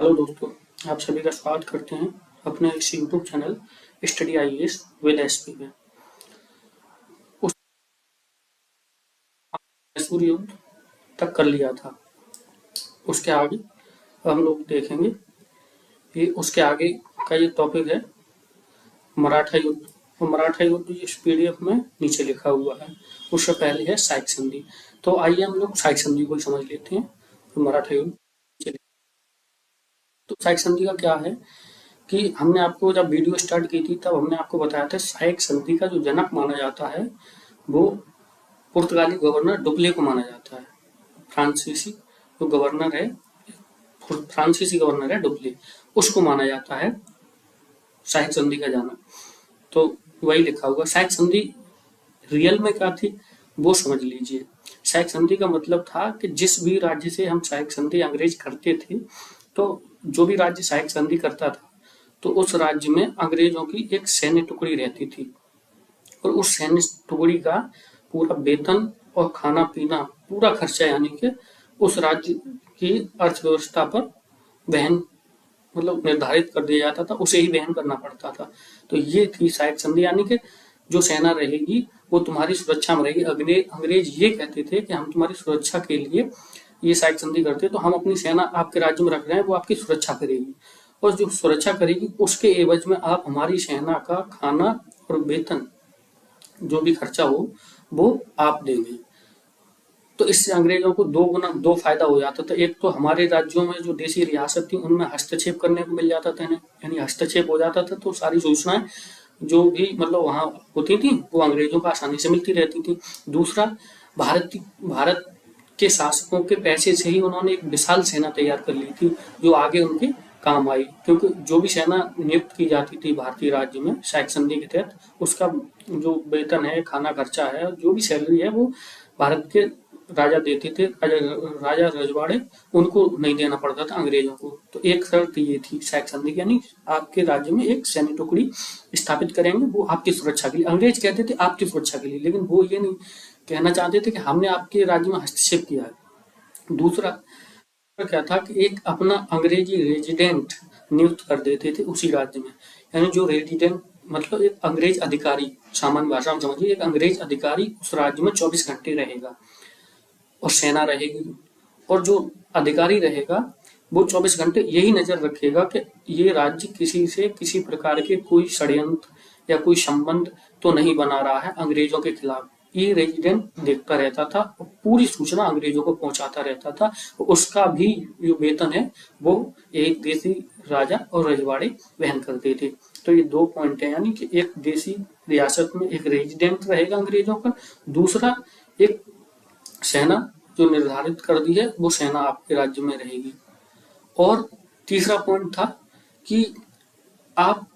Hello दोस्तों, आप सभी का स्वागत करते हैं अपने इस YouTube channel study IAS with SP में। उस मैसूर युद्ध तक कर लिया था। उसके आगे हम लोग देखेंगे कि उसके आगे का ये टॉपिक है मराठा युद्ध। और मराठा युद्ध इस पीडीएफ में नीचे लिखा हुआ है। उससे पहले है साइक संधि। तो आइए हम लोग साइक संधि को समझ लेते हैं। तो मराठा युद्ध, तो साइक संधि का क्या है कि हमने आपको जब वीडियो स्टार्ट की थी तब हमने आपको बताया था साइक संधि का जो जनक माना जाता है वो पुर्तगाली गवर्नर डुप्ले को माना जाता है। फ्रांसीसी जो गवर्नर है, फ्रांसीसी गवर्नर है डुप्ले, उसको माना जाता है साइक संधि का जनक। तो वही लिखा हुआ। साइक संधि रियल में क्या थी वो समझ लीजिए। साइक संधि का मतलब था कि जिस भी राज्य से हम साइक संधि अंग्रेज करते थे, तो जो भी राज्य साइक संधि करता था तो उस राज्य में अंग्रेजों की एक सैन्य टुकड़ी रहती थी और उस सैन्य टुकड़ी का पूरा वेतन और खाना पीना पूरा खर्चा यानी कि उस राज्य की अर्थव्यवस्था पर वहन मतलब निर्धारित कर दिया जाता था, उसे ही वहन करना पड़ता था। तो ये थी साइक संधि, यानी कि जो सेना रहेगी वो तुम्हारी सुरक्षा में रहेगी। अंग्रेज ये कहते थे कि हम तुम्हारी सुरक्षा के लिए ये साइक संधि करते, तो हम अपनी सेना आपके राज्य में रख रहे हैं, वो आपकी सुरक्षा करेगी और जो सुरक्षा करेगी उसके एवज में आप हमारी सेना का खाना और वेतन जो भी खर्चा हो वो आप देंगे। तो इससे अंग्रेजों को दो फायदा हो जाता था। एक तो हमारे राज्यों में जो देशी रियासत थी उनमें हस्तक्षेप करने को मिल जाता था, यानी हस्तक्षेप हो जाता था, तो सारी सूचनाएं जो भी मतलब वहां होती थी वो अंग्रेजों को आसानी से मिलती रहती थी। दूसरा, भारत के शासकों के पैसे से ही उन्होंने एक विशाल सेना तैयार कर ली थी जो आगे उनके काम आई, क्योंकि जो भी सेना नियुक्त की जाती थी भारतीय राज्य में साइक संधि के तहत, उसका जो वेतन है, खाना खर्चा है, जो भी सैलरी है वो भारत के राजा देते थे। राजा रजवाड़े, उनको नहीं देना पड़ता था अंग्रेजों को। तो एक शर्त ये थी साइक संधि की, यानी आपके राज्य में एक सैन्य टुकड़ी स्थापित करेंगे, वो आपकी सुरक्षा के लिए। अंग्रेज कहते थे आपकी सुरक्षा के लिए, लेकिन वो ये नहीं कहना चाहते थे कि हमने आपके राज्य में हस्तक्षेप किया है। दूसरा क्या था कि एक अपना अंग्रेजी रेजिडेंट नियुक्त कर देते थे उसी राज्य में, यानी जो रेजिडेंट मतलब एक अंग्रेज अधिकारी, सामान्य भाषा में समझिए, एक अंग्रेज अधिकारी उस राज्य में 24 घंटे रहेगा और सेना रहेगी, और जो अधिकारी रहेगा वो 24 घंटे यही नजर रखेगा कि ये राज्य किसी से किसी प्रकार के कोई षड्यंत्र या कोई संबंध तो नहीं बना रहा है अंग्रेजों के खिलाफ। ये रेजिडेंट देखता रहता था और पूरी सूचना अंग्रेजों को पहुंचाता रहता था। उसका भी जो वेतन है वो एक देसी राजा और रजवाड़े वहन करते थे। तो ये दो पॉइंट है, यानी कि एक देसी रियासत में एक रेजिडेंट रहेगा अंग्रेजों का, दूसरा एक सेना जो निर्धारित कर दी है वो सेना आपके राज्य में रहेगी। और तीसरा पॉइंट था कि आप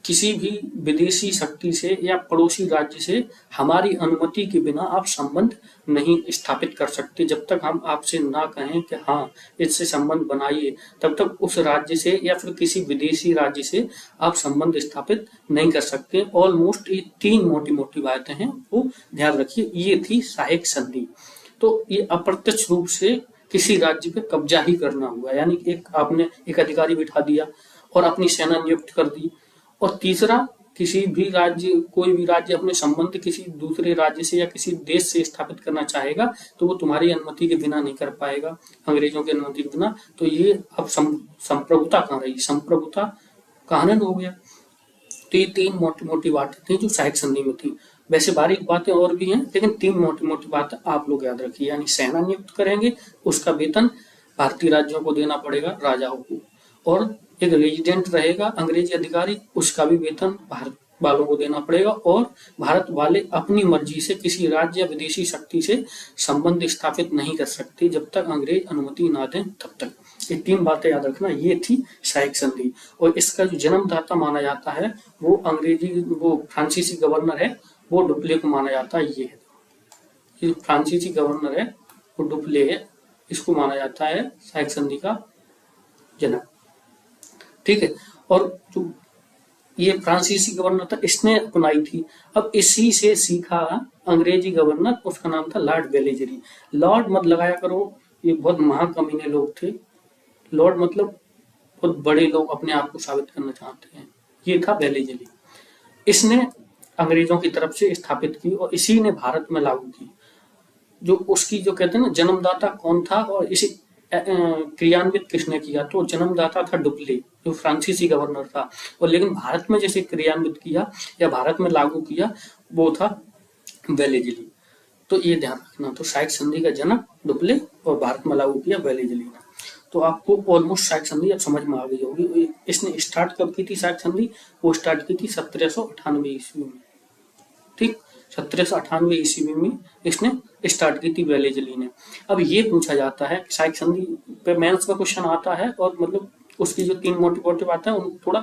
किसी भी विदेशी शक्ति से या पड़ोसी राज्य से हमारी अनुमति के बिना आप संबंध नहीं स्थापित कर सकते। जब तक हम आपसे ना कहें कि हाँ इससे संबंध बनाइए, तब तक उस राज्य से या फिर किसी विदेशी राज्य से आप संबंध स्थापित नहीं कर सकते। ऑलमोस्ट ये तीन मोटी मोटी बातें हैं, वो ध्यान रखिए। ये थी साइक संधि। तो ये अप्रत्यक्ष रूप से किसी राज्य पे कब्जा ही करना हुआ, यानी एक आपने एक अधिकारी बिठा दिया और अपनी सेना नियुक्त कर दी। और तीसरा, किसी भी राज्य, कोई भी राज्य अपने संबंध किसी दूसरे राज्य से या किसी देश से स्थापित करना चाहेगा तो वो तुम्हारी अनुमति के बिना नहीं कर पाएगा, अंग्रेजों की अनुमति के बिना। तो ये अब संप्रभुता कहाँ रही, संप्रभुता का हनन हो गया। तो ये तीन मोटी मोटी बातें थी जो साइक संधि में थी। वैसे बारीक बातें और भी हैं, लेकिन तीन मोटी मोटी बातें आप लोग याद रखिए। यानी सेना नियुक्त करेंगे, उसका वेतन भारतीय राज्यों को देना पड़ेगा, राजाओं को, और एक रेजिडेंट रहेगा अंग्रेजी अधिकारी, उसका भी वेतन भारत वालों को देना पड़ेगा, और भारत वाले अपनी मर्जी से किसी राज्य या विदेशी शक्ति से संबंध स्थापित नहीं कर सकते जब तक अंग्रेज अनुमति ना दें तब तक। ये तीन बातें याद रखना। ये थी साइक संधि। और इसका जो जन्मदाता माना जाता है वो वो फ्रांसीसी गवर्नर है, वो डुप्ले को माना जाता है। ये फ्रांसीसी गवर्नर है वो डुप्ले है, इसको माना जाता है साइक संधि का जनक। ठीक है। और जो ये फ्रांसीसी गवर्नर था इसने अपनाई थी। अब इसी से सीखा अंग्रेजी गवर्नर, उसका नाम था लॉर्ड वेलेजरी। लॉर्ड मत लगाया करो, ये बहुत महाकमीने लोग थे। लॉर्ड मतलब खुद बड़े लोग अपने आप को साबित करना चाहते हैं। ये था वेलेजली। इसने अंग्रेजों की तरफ से स्थापित की और इसी ने भारत में लागू की। जो उसकी जो कहते हैं ना जन्मदाता कौन था और इसे क्रियान्वित किसने किया, तो जन्मदाता था डुप्ले, जो फ्रांसीसी गवर्नर था, और लेकिन भारत में जैसे क्रियान्वित किया या भारत में लागू किया वो था वेलेजली। तो ये ध्यान रखना। तो साइक संधि का जनक डुप्ले और भारत में लागू किया वेलेजली ने। तो आपको ऑलमोस्ट साइक संधि अब समझ में आ गई होगी। इसने स्टार्ट कब की थी साइक संधि? वो स्टार्ट की थी 1798 ईस्वी में। ठीक, 1798 ईस्वी में इसने स्टार्ट की थी वेलेजली ने। अब ये पूछा जाता है साइक संधि पे मेंस का क्वेश्चन आता है और मतलब उसकी जो 3 मोटिव आता है उनको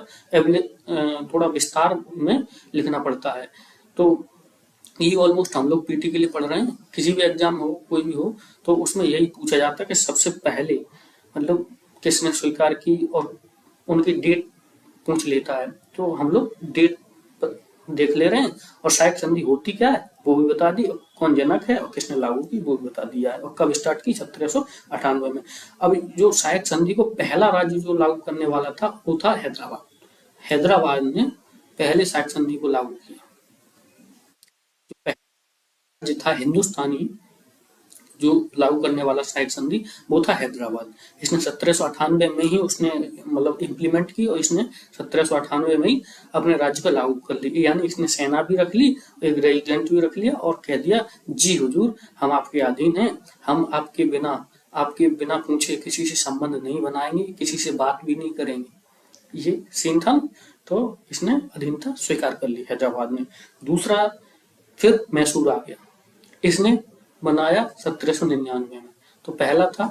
थोड़ा विस्तार में लिखना पड़ता है। तो ये ऑलमोस्ट हम लोग पीटी के लिए पढ़ रहे हैं, किसी भी एग्जाम हो कोई भी हो तो उसमें यही पूछा जाता है कि सबसे पहले मतलब किसने स्वीकार की और उनकी डेट पूछ लेता है। तो हम लोग डेट देख ले रहे हैं और साइक संधि होती क्या है वो भी बता दी, कौन जनक है और किसने लागू की वो भी बता दिया है, और कब स्टार्ट की 1798 में। अब जो साइक संधि को पहला राज्य जो लागू करने वाला था वो था हैदराबाद। हैदराबाद ने पहले साइक संधि को लागू किया। जो था हिंदुस्तानी जो लागू करने वाला साइक संधि वो था हैदराबाद। इसने 1798 में ही उसने मतलब इम्प्लीमेंट की और इसने 1798 में ही अपने राज्य पर लागू कर ली। यानी इसने सेना भी रख ली, एक रेजिडेंट भी रख लिया और कह दिया जी हुजूर हम आपके अधीन हैं, हम आपके बिना पूछे किसी से संबंध नहीं बनाएंगे, किसी से बात भी नहीं करेंगे। ये सीन था। तो इसने अधीनता स्वीकार कर ली हैदराबाद ने। दूसरा फिर मैसूर आ गया, इसने बनाया 1799 में। तो पहला था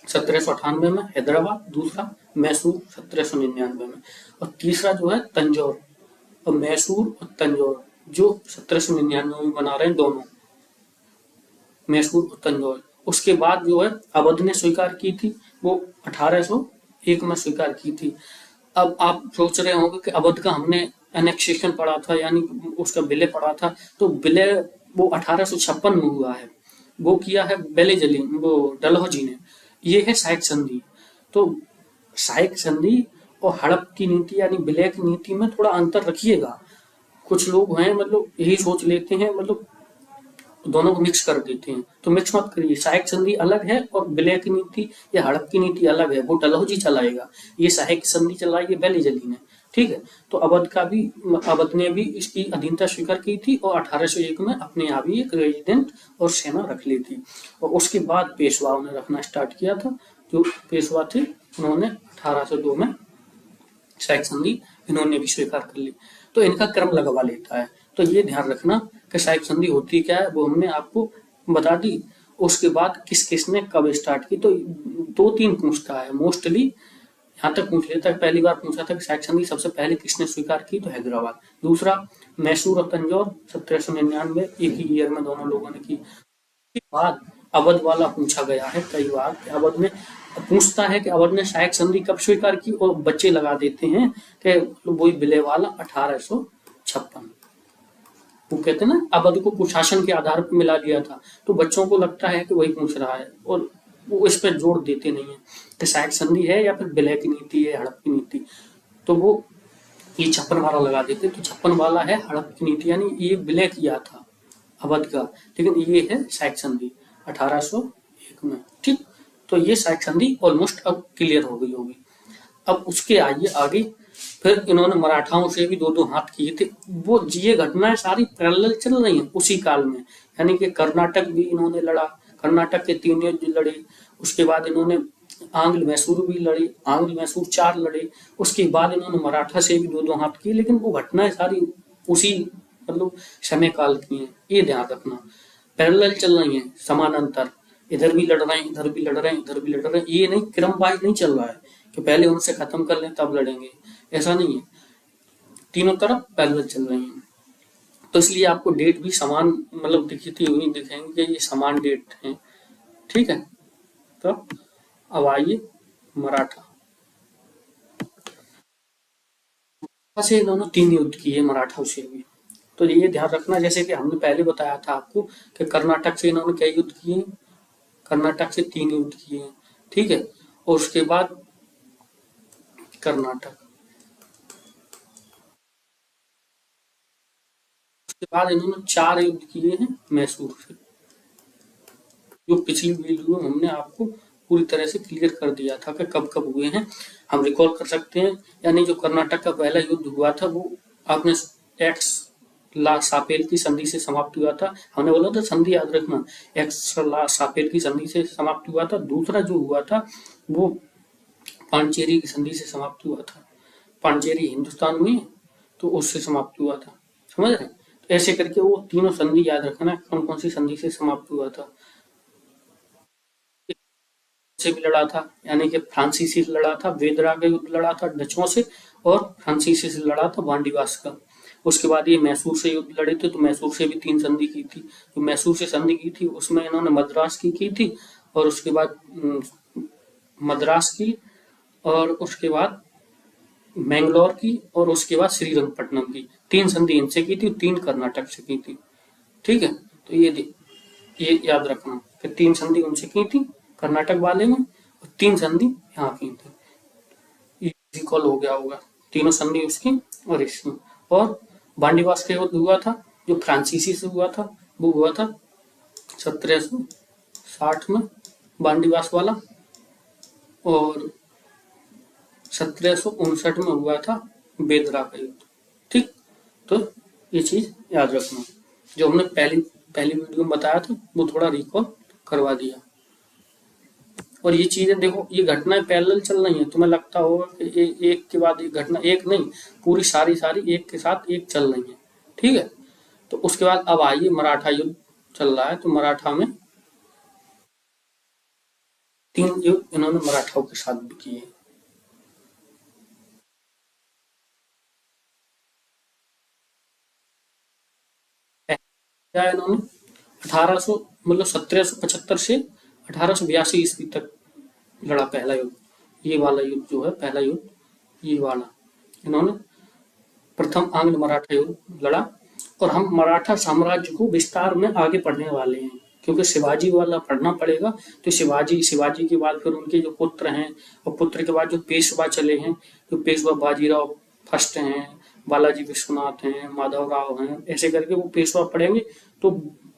1798 में हैदराबाद, दूसरा मैसूर 1799 में, और तीसरा जो है तंजौर। और मैसूर और तंजौर जो 1799 में बना रहे हैं दोनों, मैसूर और तंजौर। उसके बाद जो है अवध ने स्वीकार की थी, वो 1801 में स्वीकार की थी। अब आप सोच रहे होंगे कि अवध का हमने एनेक्सेशन पढ़ा था, यानी उसका विलय पढ़ा था, तो विलय वो 1856 में हुआ है, वो किया है वेलेजली, वो डलहौजी ने। ये है साइक संधि। तो साइक संधि और हड़प की नीति यानी विलय की नीति में थोड़ा अंतर रखिएगा। कुछ लोग हैं मतलब यही सोच लेते हैं, मतलब दोनों को मिक्स कर देते हैं, तो मिक्स मत करिए। सहायक संधि अलग है और विलय की नीति या हड़प की नीति अलग है, वो डलहौजी चलाएगा। ये सहायक संधि चलाई है वेलेजली ने। ठीक है, तो अवध ने भी इसकी अधीनता स्वीकार की थी और 1801 में अपने यहाँ भी एक रेजिडेंट और सेना रख ली थी। और उसके बाद पेशवाओं ने रखना स्टार्ट किया था। जो पेशवा थे उन्होंने 1802 में सहायक संधि इन्होंने भी स्वीकार कर ली। तो इनका क्रम लगवा लेता है। तो ये ध्यान रखना कि सहायक संधि होती क्या है वो हमने आपको बता दी। उसके बाद किस किस ने कब स्टार्ट की, तो 2-3 पूछता है मोस्टली, यहाँ तक पूछ लेता है। पहली बार पूछा था कि सहायक संधि सबसे पहले किसने स्वीकार की, तो हैदराबाद। दूसरा मैसूर और तंजौर 1799 एक ही ईयर में दोनों लोगों ने की। उसके बाद अवध वाला पूछा गया है कई बार, अवध में पूछता है कि अवध ने सहायक संधि कब स्वीकार की, और बच्चे लगा देते हैं कि वही विलय वाला 1856। वो कहते हैं ना अवध को कुशासन के आधार पर मिला दिया था, तो बच्चों को लगता है कि वही पूछ रहा है और वो इस पर जोर देते नहीं है कि सहायक संधि है या फिर विलय की नीति है, हड़प की नीति। तो वो ये 56 वाला लगा देते, तो 56 वाला है हड़प की नीति, यानी ये विलय किया था अवध का, लेकिन ये है सहायक संधि 1801 में। ठीक, तो ये सहायक संधि ऑलमोस्ट अब क्लियर हो गई होगी। अब उसके आइए आगे, फिर इन्होंने मराठाओं से भी 2-2 हाथ किए थे। वो ये घटनाएं सारी पैरेलल चल रही हैं उसी काल में, यानी कि कर्नाटक भी इन्होंने लड़ा, कर्नाटक के 3 युद्ध लड़े। उसके बाद इन्होंने आंग्ल मैसूर भी लड़ी, आंग्ल मैसूर 4 लड़े। उसके बाद इन्होंने मराठा से भी 2-2 हाथ किए, लेकिन वो घटनाएं सारी उसी मतलब समय काल की हैं। ये ध्यान रखना, पैरेलल चल रही हैं, समानांतर, इधर भी लड़ रहे हैं, इधर भी लड़ रहे हैं, इधर भी लड़ रहे हैं। ये नहीं क्रम वाइज नहीं चल रहा है कि पहले उनसे खत्म कर लें तब लड़ेंगे, ऐसा नहीं है। तीनों तरफ पैरेलल चल रही हैं। तो इसलिए आपको डेट भी समान मतलब दिखती हुई दिखेंगे कि ये समान डेट है। ठीक है, तो अब आइए मराठा से इन्होंने 3 युद्ध किए मराठा से भी। तो ये ध्यान रखना, जैसे कि हमने पहले बताया था आपको कि कर्नाटक से इन्होंने कई युद्ध किए, कर्नाटक से 3 युद्ध किए। ठीक है, और उसके बाद कर्नाटक। उसके बाद इन्होंने 4 युद्ध किए हैं मैसूर से, जो पिछली वीडियो में हमने आपको पूरी तरह से क्लियर कर दिया था कि कब कब हुए हैं, हम रिकॉल कर सकते हैं। यानी जो कर्नाटक का पहला युद्ध हुआ था वो आपने एक्स ला सापेल की संधि से समाप्त हुआ था। हमने बोला था संधि याद रखना, एक्स ला सापेल की संधि से समाप्त हुआ था। दूसरा जो हुआ था वो पांचेरी की संधि से समाप्त हुआ था। पांचेरी हिंदुस्तान में तो उससे समाप्त हुआ था, समझ रहे हैं? तो ऐसे करके वो तीनों संधि याद रखना कौन कौन सी संधि से समाप्त हुआ था। से भी लड़ा था, यानी कि फ्रांसीसी से लड़ा था, वेदरा का युद्ध लड़ा था डचों से, और फ्रांसीसी से लड़ा था वांडीवास का। उसके बाद ये मैसूर से युद्ध लड़े थे, तो मैसूर से भी 3 संधि की थी। जो मैसूर से संधि की थी उसमें इन्होंने मद्रास की थी, और उसके बाद मद्रास की, और उसके बाद मैंगलोर की, और उसके बाद श्रीरंगपट्टनम की। 3 संधि इनसे की थी, 3 कर्नाटक से की थी। ठीक है, तो ये याद रखना कि 3 संधि उनसे की थी कर्नाटक वाले में, और 3 संधि यहाँ की थी। इजी कॉल हो गया होगा, तीनों संधि उसकी और इसकी। और बांडीवास का युद्ध हुआ था जो फ्रांसीसी से हुआ था, वो हुआ था 1760 में बांडीवास वाला, और 1759 में हुआ था बेदरा का युद्ध। ठीक, तो ये चीज याद रखना, जो हमने पहली वीडियो में बताया था वो थोड़ा रिकॉल करवा दिया। और ये चीजें देखो, ये घटनाएं पैरेलल चल रही हैं, तुम्हें लगता होगा कि एक के बाद एक घटना, एक नहीं, पूरी सारी एक के साथ एक चल रही है। ठीक है, तो उसके बाद अब आइए, मराठा युद्ध चल रहा है, तो मराठा में 3 युद्ध इन्होंने मराठाओं के साथ भी किए। क्या इन्होंने 1800 मतलब 1775 से 1882 ईस्वी तक लड़ा पहला युद्ध। ये वाला युद्ध जो है पहला युद्ध, ये वाला इन्होंने प्रथम आंग्ल मराठा युद्ध लड़ा। और हम मराठा साम्राज्य को विस्तार में आगे पढ़ने वाले हैं, क्योंकि शिवाजी वाला पढ़ना पड़ेगा। तो शिवाजी के बाद फिर उनके जो पुत्र हैं, और पुत्र के बाद जो पेशवा चले हैं, जो पेशवा बाजीराव फर्स्ट हैं, बालाजी विश्वनाथ हैं, माधवराव हैं, ऐसे करके वो पेशवा पढ़ेंगे। तो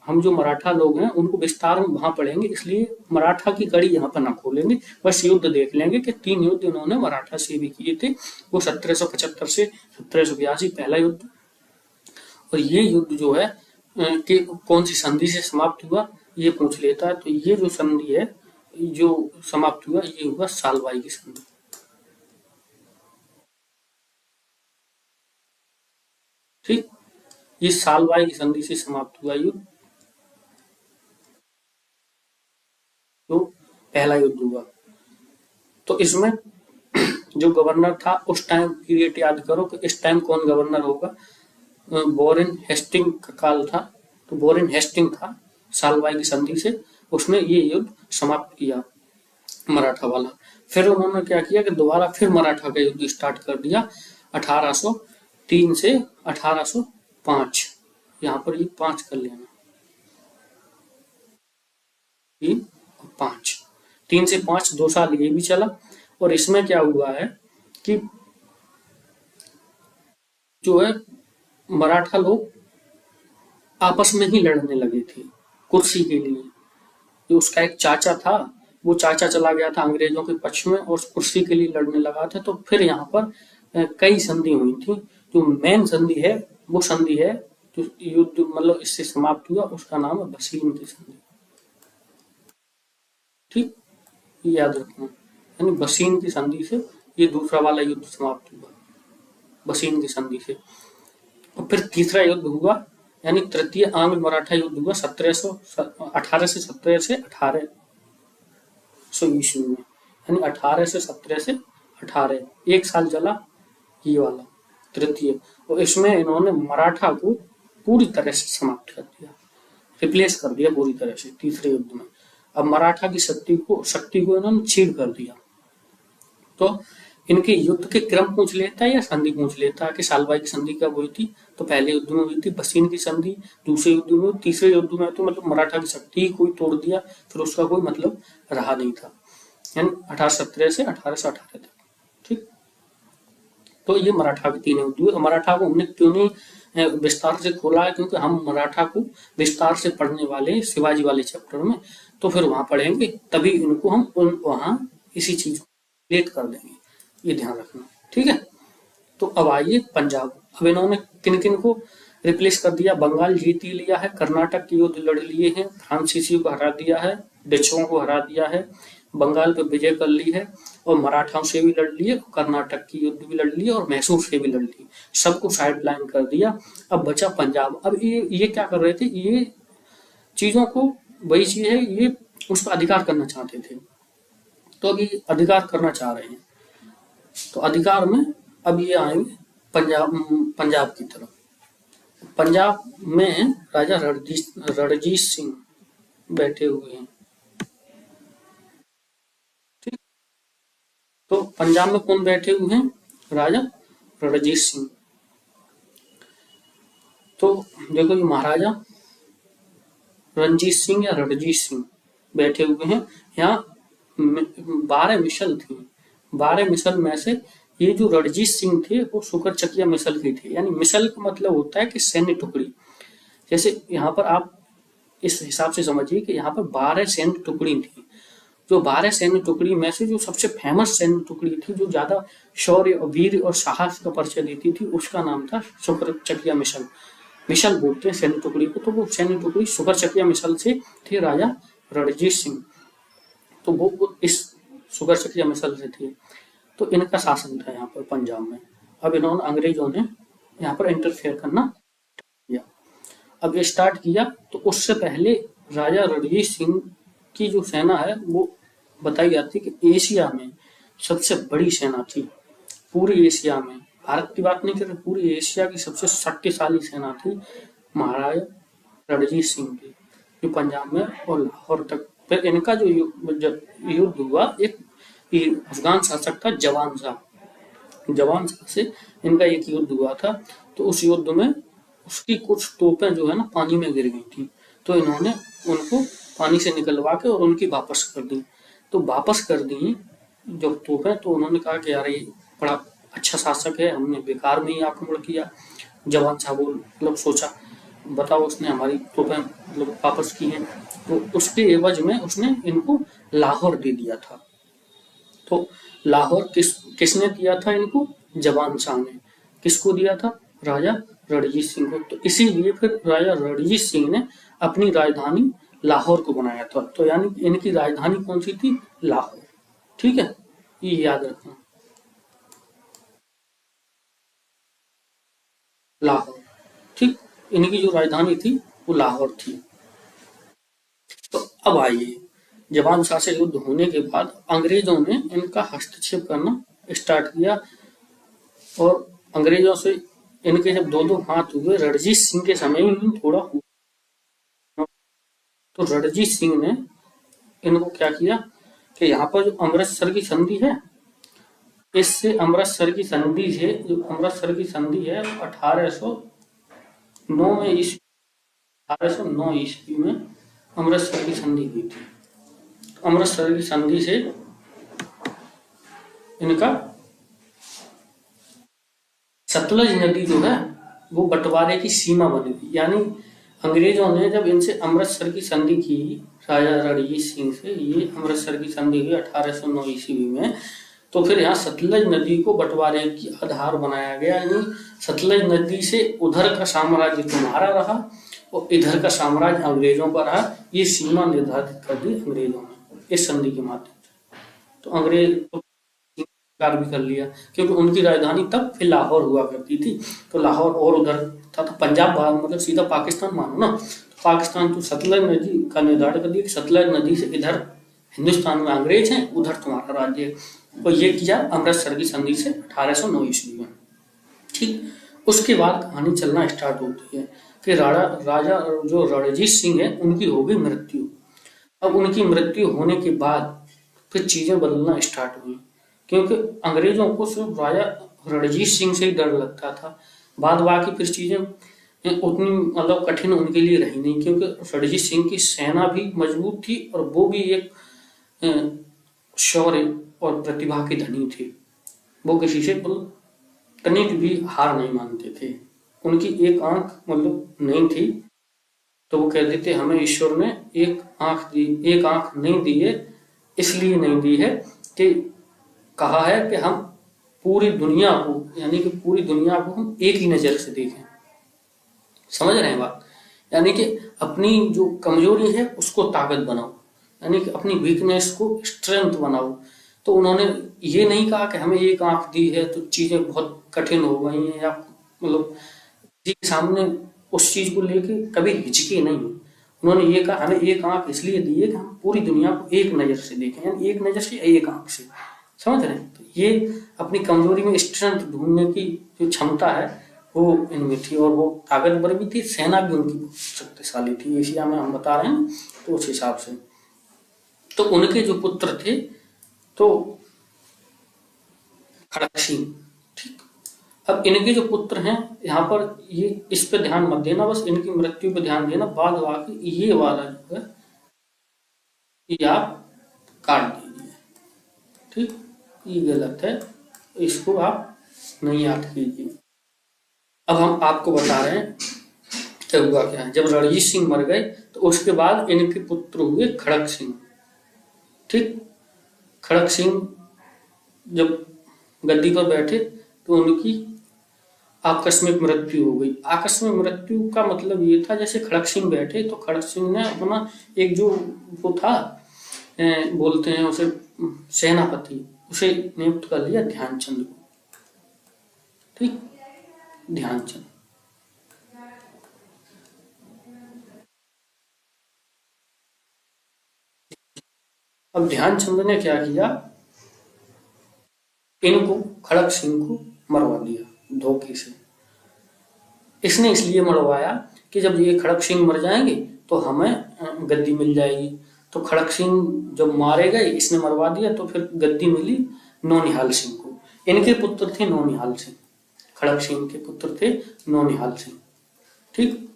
हम जो मराठा लोग हैं उनको विस्तार में वहां पढ़ेंगे, इसलिए मराठा की कड़ी यहाँ पर ना खोलेंगे, बस युद्ध देख लेंगे कि 3 युद्ध इन्होंने मराठा से भी किए थे। वो 1775 से 1782 पहला युद्ध, और ये युद्ध जो है कि कौन सी संधि से समाप्त हुआ ये पूछ लेता है। तो ये जो संधि है जो समाप्त हुआ, ये हुआ सालवाई की संधि। ठीक, ये सालवाई की संधि से समाप्त हुआ युद्ध, जो पहला युद्ध हुआ। तो इसमें जो गवर्नर था उस टाइम पीरियड याद करो कि इस टाइम कौन गवर्नर होगा। वॉरेन हेस्टिंग का काल था, तो वॉरेन हेस्टिंग था सालवाई की संधि से, उसने ये युद्ध समाप्त किया मराठा वाला। फिर उन्होंने क्या किया कि दोबारा फिर मराठा का युद्ध स्टार्ट कर दिया 1803 से 1805। यहाँ पर ये 5 कर लेना, 3 और 5, 3 से 5 2 साल ये भी चला। और इसमें क्या हुआ है कि जो है मराठा लोग आपस में ही लड़ने लगे थे कुर्सी के लिए। जो उसका एक चाचा था, वो चाचा चला गया था अंग्रेजों के पक्ष में और कुर्सी के लिए लड़ने लगा था। तो फिर यहाँ पर कई संधि हुई थी। जो मेन संधि है वो संधि है जो युद्ध मतलब इससे समाप्त हुआ, उसका नाम है बसीन की संधि। ठीक, ये याद रखना, यानी बसीन की संधि से ये दूसरा वाला युद्ध समाप्त हुआ, बसीन की संधि से। और फिर तीसरा युद्ध हुआ, यानी तृतीय आंग्ल मराठा युद्ध हुआ 18 से 17 से 1800 ईस्वी में, यानी 18 से 17 से 18 एक साल चला ये वाला तृतीय। और इसमें इन्होंने मराठा को पूरी तरह से समाप्त कर दिया, रिप्लेस कर दिया पूरी तरह से तीसरे युद्ध में। अब मराठा की शक्ति को इन्होंने छीड़ कर दिया। तो इनके युद्ध के क्रम पूछ लेता है या संधि पूछ लेता है कि सालवाई की संधि कब हुई थी। तो पहले युद्ध में हुई थी बसीन की संधि, दूसरे युद्ध में, तीसरे युद्ध में तो मतलब मराठा की शक्ति कोई तोड़ दिया, फिर उसका कोई मतलब रहा नहीं था, यानी 1817 से 1818 तक। ठीक, तो ये मराठा के 3 युद्ध हुए। मराठा को हमने क्यों नहीं विस्तार से खोला है, क्योंकि हम मराठा को विस्तार से पढ़ने वाले हैं शिवाजी वाले चैप्टर में, तो फिर वहां पढ़ेंगे, तभी इनको हम वहां इसी चीज को रिलेट कर देंगे, ये ध्यान रखना, ठीक है। तो अब आइए पंजाब। अब इन्होंने किन किन को रिप्लेस कर दिया? बंगाल जीत ही लिया है, कर्नाटक के युद्ध लड़ लिए हैं, फ्रांसीसी को हरा दिया है, डचों को हरा दिया है, बंगाल पे विजय कर ली है, और मराठाओं से भी लड़ लिए, कर्नाटक की युद्ध भी लड़ लिए, और मैसूर से भी लड़ ली, सबको साइड लाइन कर दिया। अब बचा पंजाब। अब ये क्या कर रहे थे? ये चीजों को, वही चीज है, ये उस पर अधिकार करना चाहते थे, तो अभी अधिकार करना चाह रहे हैं, तो अधिकार में अब ये आएंगे पंजाब की तरफ। पंजाब में राजा रणजीत सिंह बैठे हुए हैं, ठीक। तो पंजाब में कौन बैठे हुए हैं? राजा रणजीत सिंह। तो देखो, ये महाराजा रणजीत सिंह या रणजीत सिंह बैठे हुए हैं। यहाँ 12 मिसल थी, 12 मिसल में से ये जो रणजीत सिंह थे वो शुकर चकिया मिसल के थे। यानी मिसल का मतलब होता है कि सैन्य टुकड़ी। जैसे यहाँ पर आप इस हिसाब से समझिए कि यहाँ पर 12 सैन्य टुकड़ी थी। जो 12 सैन्य टुकड़ी में से जो सबसे फेमस सैन्य टुकड़ी थी, जो ज्यादा शौर्य, वीर और साहस का परिचय देती थी, उसका नाम था शुकर चकिया मिसल। मिसल बोलते हैं सैन्य टुकड़ी को। तो वो सैन्य टुकड़ी शुकर चकिया मिसल से थे राजा रणजीत सिंह। तो वो इस शुकर चकिया मिसल से थे। तो इनका शासन था यहाँ पर पंजाब में। अब इन्होंने, अंग्रेजों ने यहाँ पर इंटरफेयर करना किया। अब ये स्टार्ट किया, तो उससे पहले राजा रणजीत सिंह की जो सेना है वो बताई जाती है कि एशिया में सबसे बड़ी सेना थी, पूरी एशिया में। भारत की बात नहीं कर रहे, पूरी एशिया की सबसे शक्तिशाली सेना थी महाराजा रणजीत सिंह की, जो पंजाब में और लाहौर तक। फिर इनका जो युद्ध हुआ, एक अफगान शासक था जवान शाह, जवान शाह से इनका एक युद्ध हुआ था। तो उस युद्ध में उसकी कुछ तोपें जो है ना पानी में गिर गई थी, तो इन्होंने उनको पानी से निकलवा के और उनकी वापस कर दी। तो वापस कर दी जो तोपें, तो उन्होंने कहा कि यार ये बड़ा अच्छा शासक है, हमने बेकार में ही आक्रमण किया। जवान शाह वो मतलब सोचा, बताओ, उसने हमारी तोपें मतलब वापस की हैं, तो उसके एवज में उसने इनको लाहौर दे दिया था। तो लाहौर किसने दिया था इनको? जवान शाह ने। किसको दिया था? राजा रणजीत सिंह को। तो इसीलिए फिर राजा रणजीत सिंह ने अपनी राजधानी लाहौर को बनाया था। तो यानी इनकी राजधानी कौन सी थी? लाहौर, ठीक है, ये याद रखना, लाहौर, ठीक। इनकी जो राजधानी थी वो लाहौर थी। तो अब आइए, जवान शाह से युद्ध होने के बाद अंग्रेजों ने इनका हस्तक्षेप करना स्टार्ट किया, और अंग्रेजों से इनके जब दो दो हाथ हुए, रणजीत सिंह के समय ही थोड़ा हुआ, तो रणजीत सिंह ने इनको क्या किया कि यहाँ पर जो अमृतसर की संधि है, इससे अमृतसर की संधि से, जो अमृतसर की संधि है 1809 में, 1809 ईस्वी में अमृतसर की संधि हुई थी। अमृतसर की संधि से इनका सतलज नदी जो है वो बंटवारे की सीमा बनी थी। यानी अंग्रेजों ने जब इनसे अमृतसर की संधि की, राजा रणजीत सिंह से ये अमृतसर की संधि हुई 1809 ईस्वी में, तो फिर यहाँ सतलज नदी को बंटवारे की आधार बनाया गया। यानी सतलज नदी से उधर का साम्राज्य तुम्हारा रहा और इधर का साम्राज्य अंग्रेजों का रहा। ये सीमा निर्धारित कर दी अंग्रेजों ने इस संधि के माध्यम से। तो अंग्रेज स्वीकार भी कर लिया, क्योंकि उनकी राजधानी तब फिर लाहौर हुआ करती थी। तो लाहौर और उधर था, तो पंजाब मतलब सीधा पाकिस्तान मानो ना। तो पाकिस्तान तो सतलज नदी का निर्धारण कर दिया कि सतलज नदी से इधर हिंदुस्तान में अंग्रेज हैं, उधर तुम्हारा राज्य है। तो ये किया अमृतसर की संधि से 1809 ईस्वी में, ठीक। उसके बाद कहानी चलना स्टार्ट होती है कि राजा जो रणजीत सिंह है उनकी हो गई मृत्यु। अब उनकी मृत्यु होने के बाद फिर चीजें बदलना स्टार्ट हुई, क्योंकि अंग्रेजों को सिर्फ राजा रणजीत सिंह से ही डर लगता था। बाद बाकी फिर चीजें उतनी मतलब कठिन उनके लिए रही नहीं, क्योंकि रणजीत सिंह की सेना भी मजबूत थी और वो भी एक शौर्य और प्रतिभा के धनी थे। वो किसी से तनिक भी हार नहीं मानते थे। उनकी एक आंख मतलब नहीं थी तो वो कहते थे हमें ईश्वर ने एक आंख दी, एक आंख नहीं दी है, इसलिए नहीं दी है कि कहा है कि हम पूरी दुनिया को, यानी कि पूरी दुनिया को हम एक ही नजर से देखें। समझ रहे हैं बात? यानी कि अपनी जो कमजोरी है उसको ताकत बनाओ, यानी कि अपनी वीकनेस को स्ट्रेंथ बनाओ। तो उन्होंने ये नहीं कहा कि हमें एक आंख दी है तो चीजें बहुत कठिन हो गई हैं, या मतलब किसी के सामने उस चीज को लेके कभी हिचके नहीं। उन्होंने ये कहा हमें एक आंख इसलिए दी है कि हम पूरी दुनिया को एक नजर से देखें, यानी एक नजर से, एक आंख से। समझ रहे हैं? तो ये अपनी कमजोरी में स्ट्रेंथ ढूंढने की जो क्षमता है वो इनमें थी, और वो ताकतवर भी थी, सेना भी उनकी बहुत शक्तिशाली थी। एशिया में हम बता रहे हैं तो उस हिसाब से। तो उनके जो पुत्र थे तो खड़क सिंह, ठीक। अब इनके जो पुत्र हैं यहाँ पर, ये इस पे ध्यान मत देना, बस इनकी मृत्यु पे ध्यान देना। बाद वाक्य ये वाला जो है ये आप काट दीजिए, ठीक। ये गलत है, इसको आप नहीं याद कीजिए। अब हम आपको बता रहे हैं तब हुआ क्या है। जब रणजीत सिंह मर गए तो उसके बाद इनके पुत्र हुए खड़क सिंह, ठीक। खड़क सिंह जब गद्दी पर बैठे तो उनकी आकस्मिक मृत्यु हो गई। आकस्मिक मृत्यु का मतलब ये था, जैसे खड़क सिंह बैठे तो खड़क सिंह ने अपना एक जो वो था, बोलते हैं उसे सेनापति, उसे नियुक्त कर लिया ध्यानचंद को, ठीक। ध्यानचंद। अब ध्यानचंद ने क्या किया, इनको खड़क सिंह को मरवा दिया धोखे से। इसने इसलिए मरवाया कि जब ये खड़क सिंह मर जाएंगे तो हमें गद्दी मिल जाएगी। तो खड़क सिंह जब मारे गए, इसने मरवा दिया, तो फिर गद्दी मिली नौनिहाल सिंह को। इनके पुत्र थे नौनिहाल सिंह, खड़क सिंह के पुत्र थे नौनिहाल सिंह, ठीक।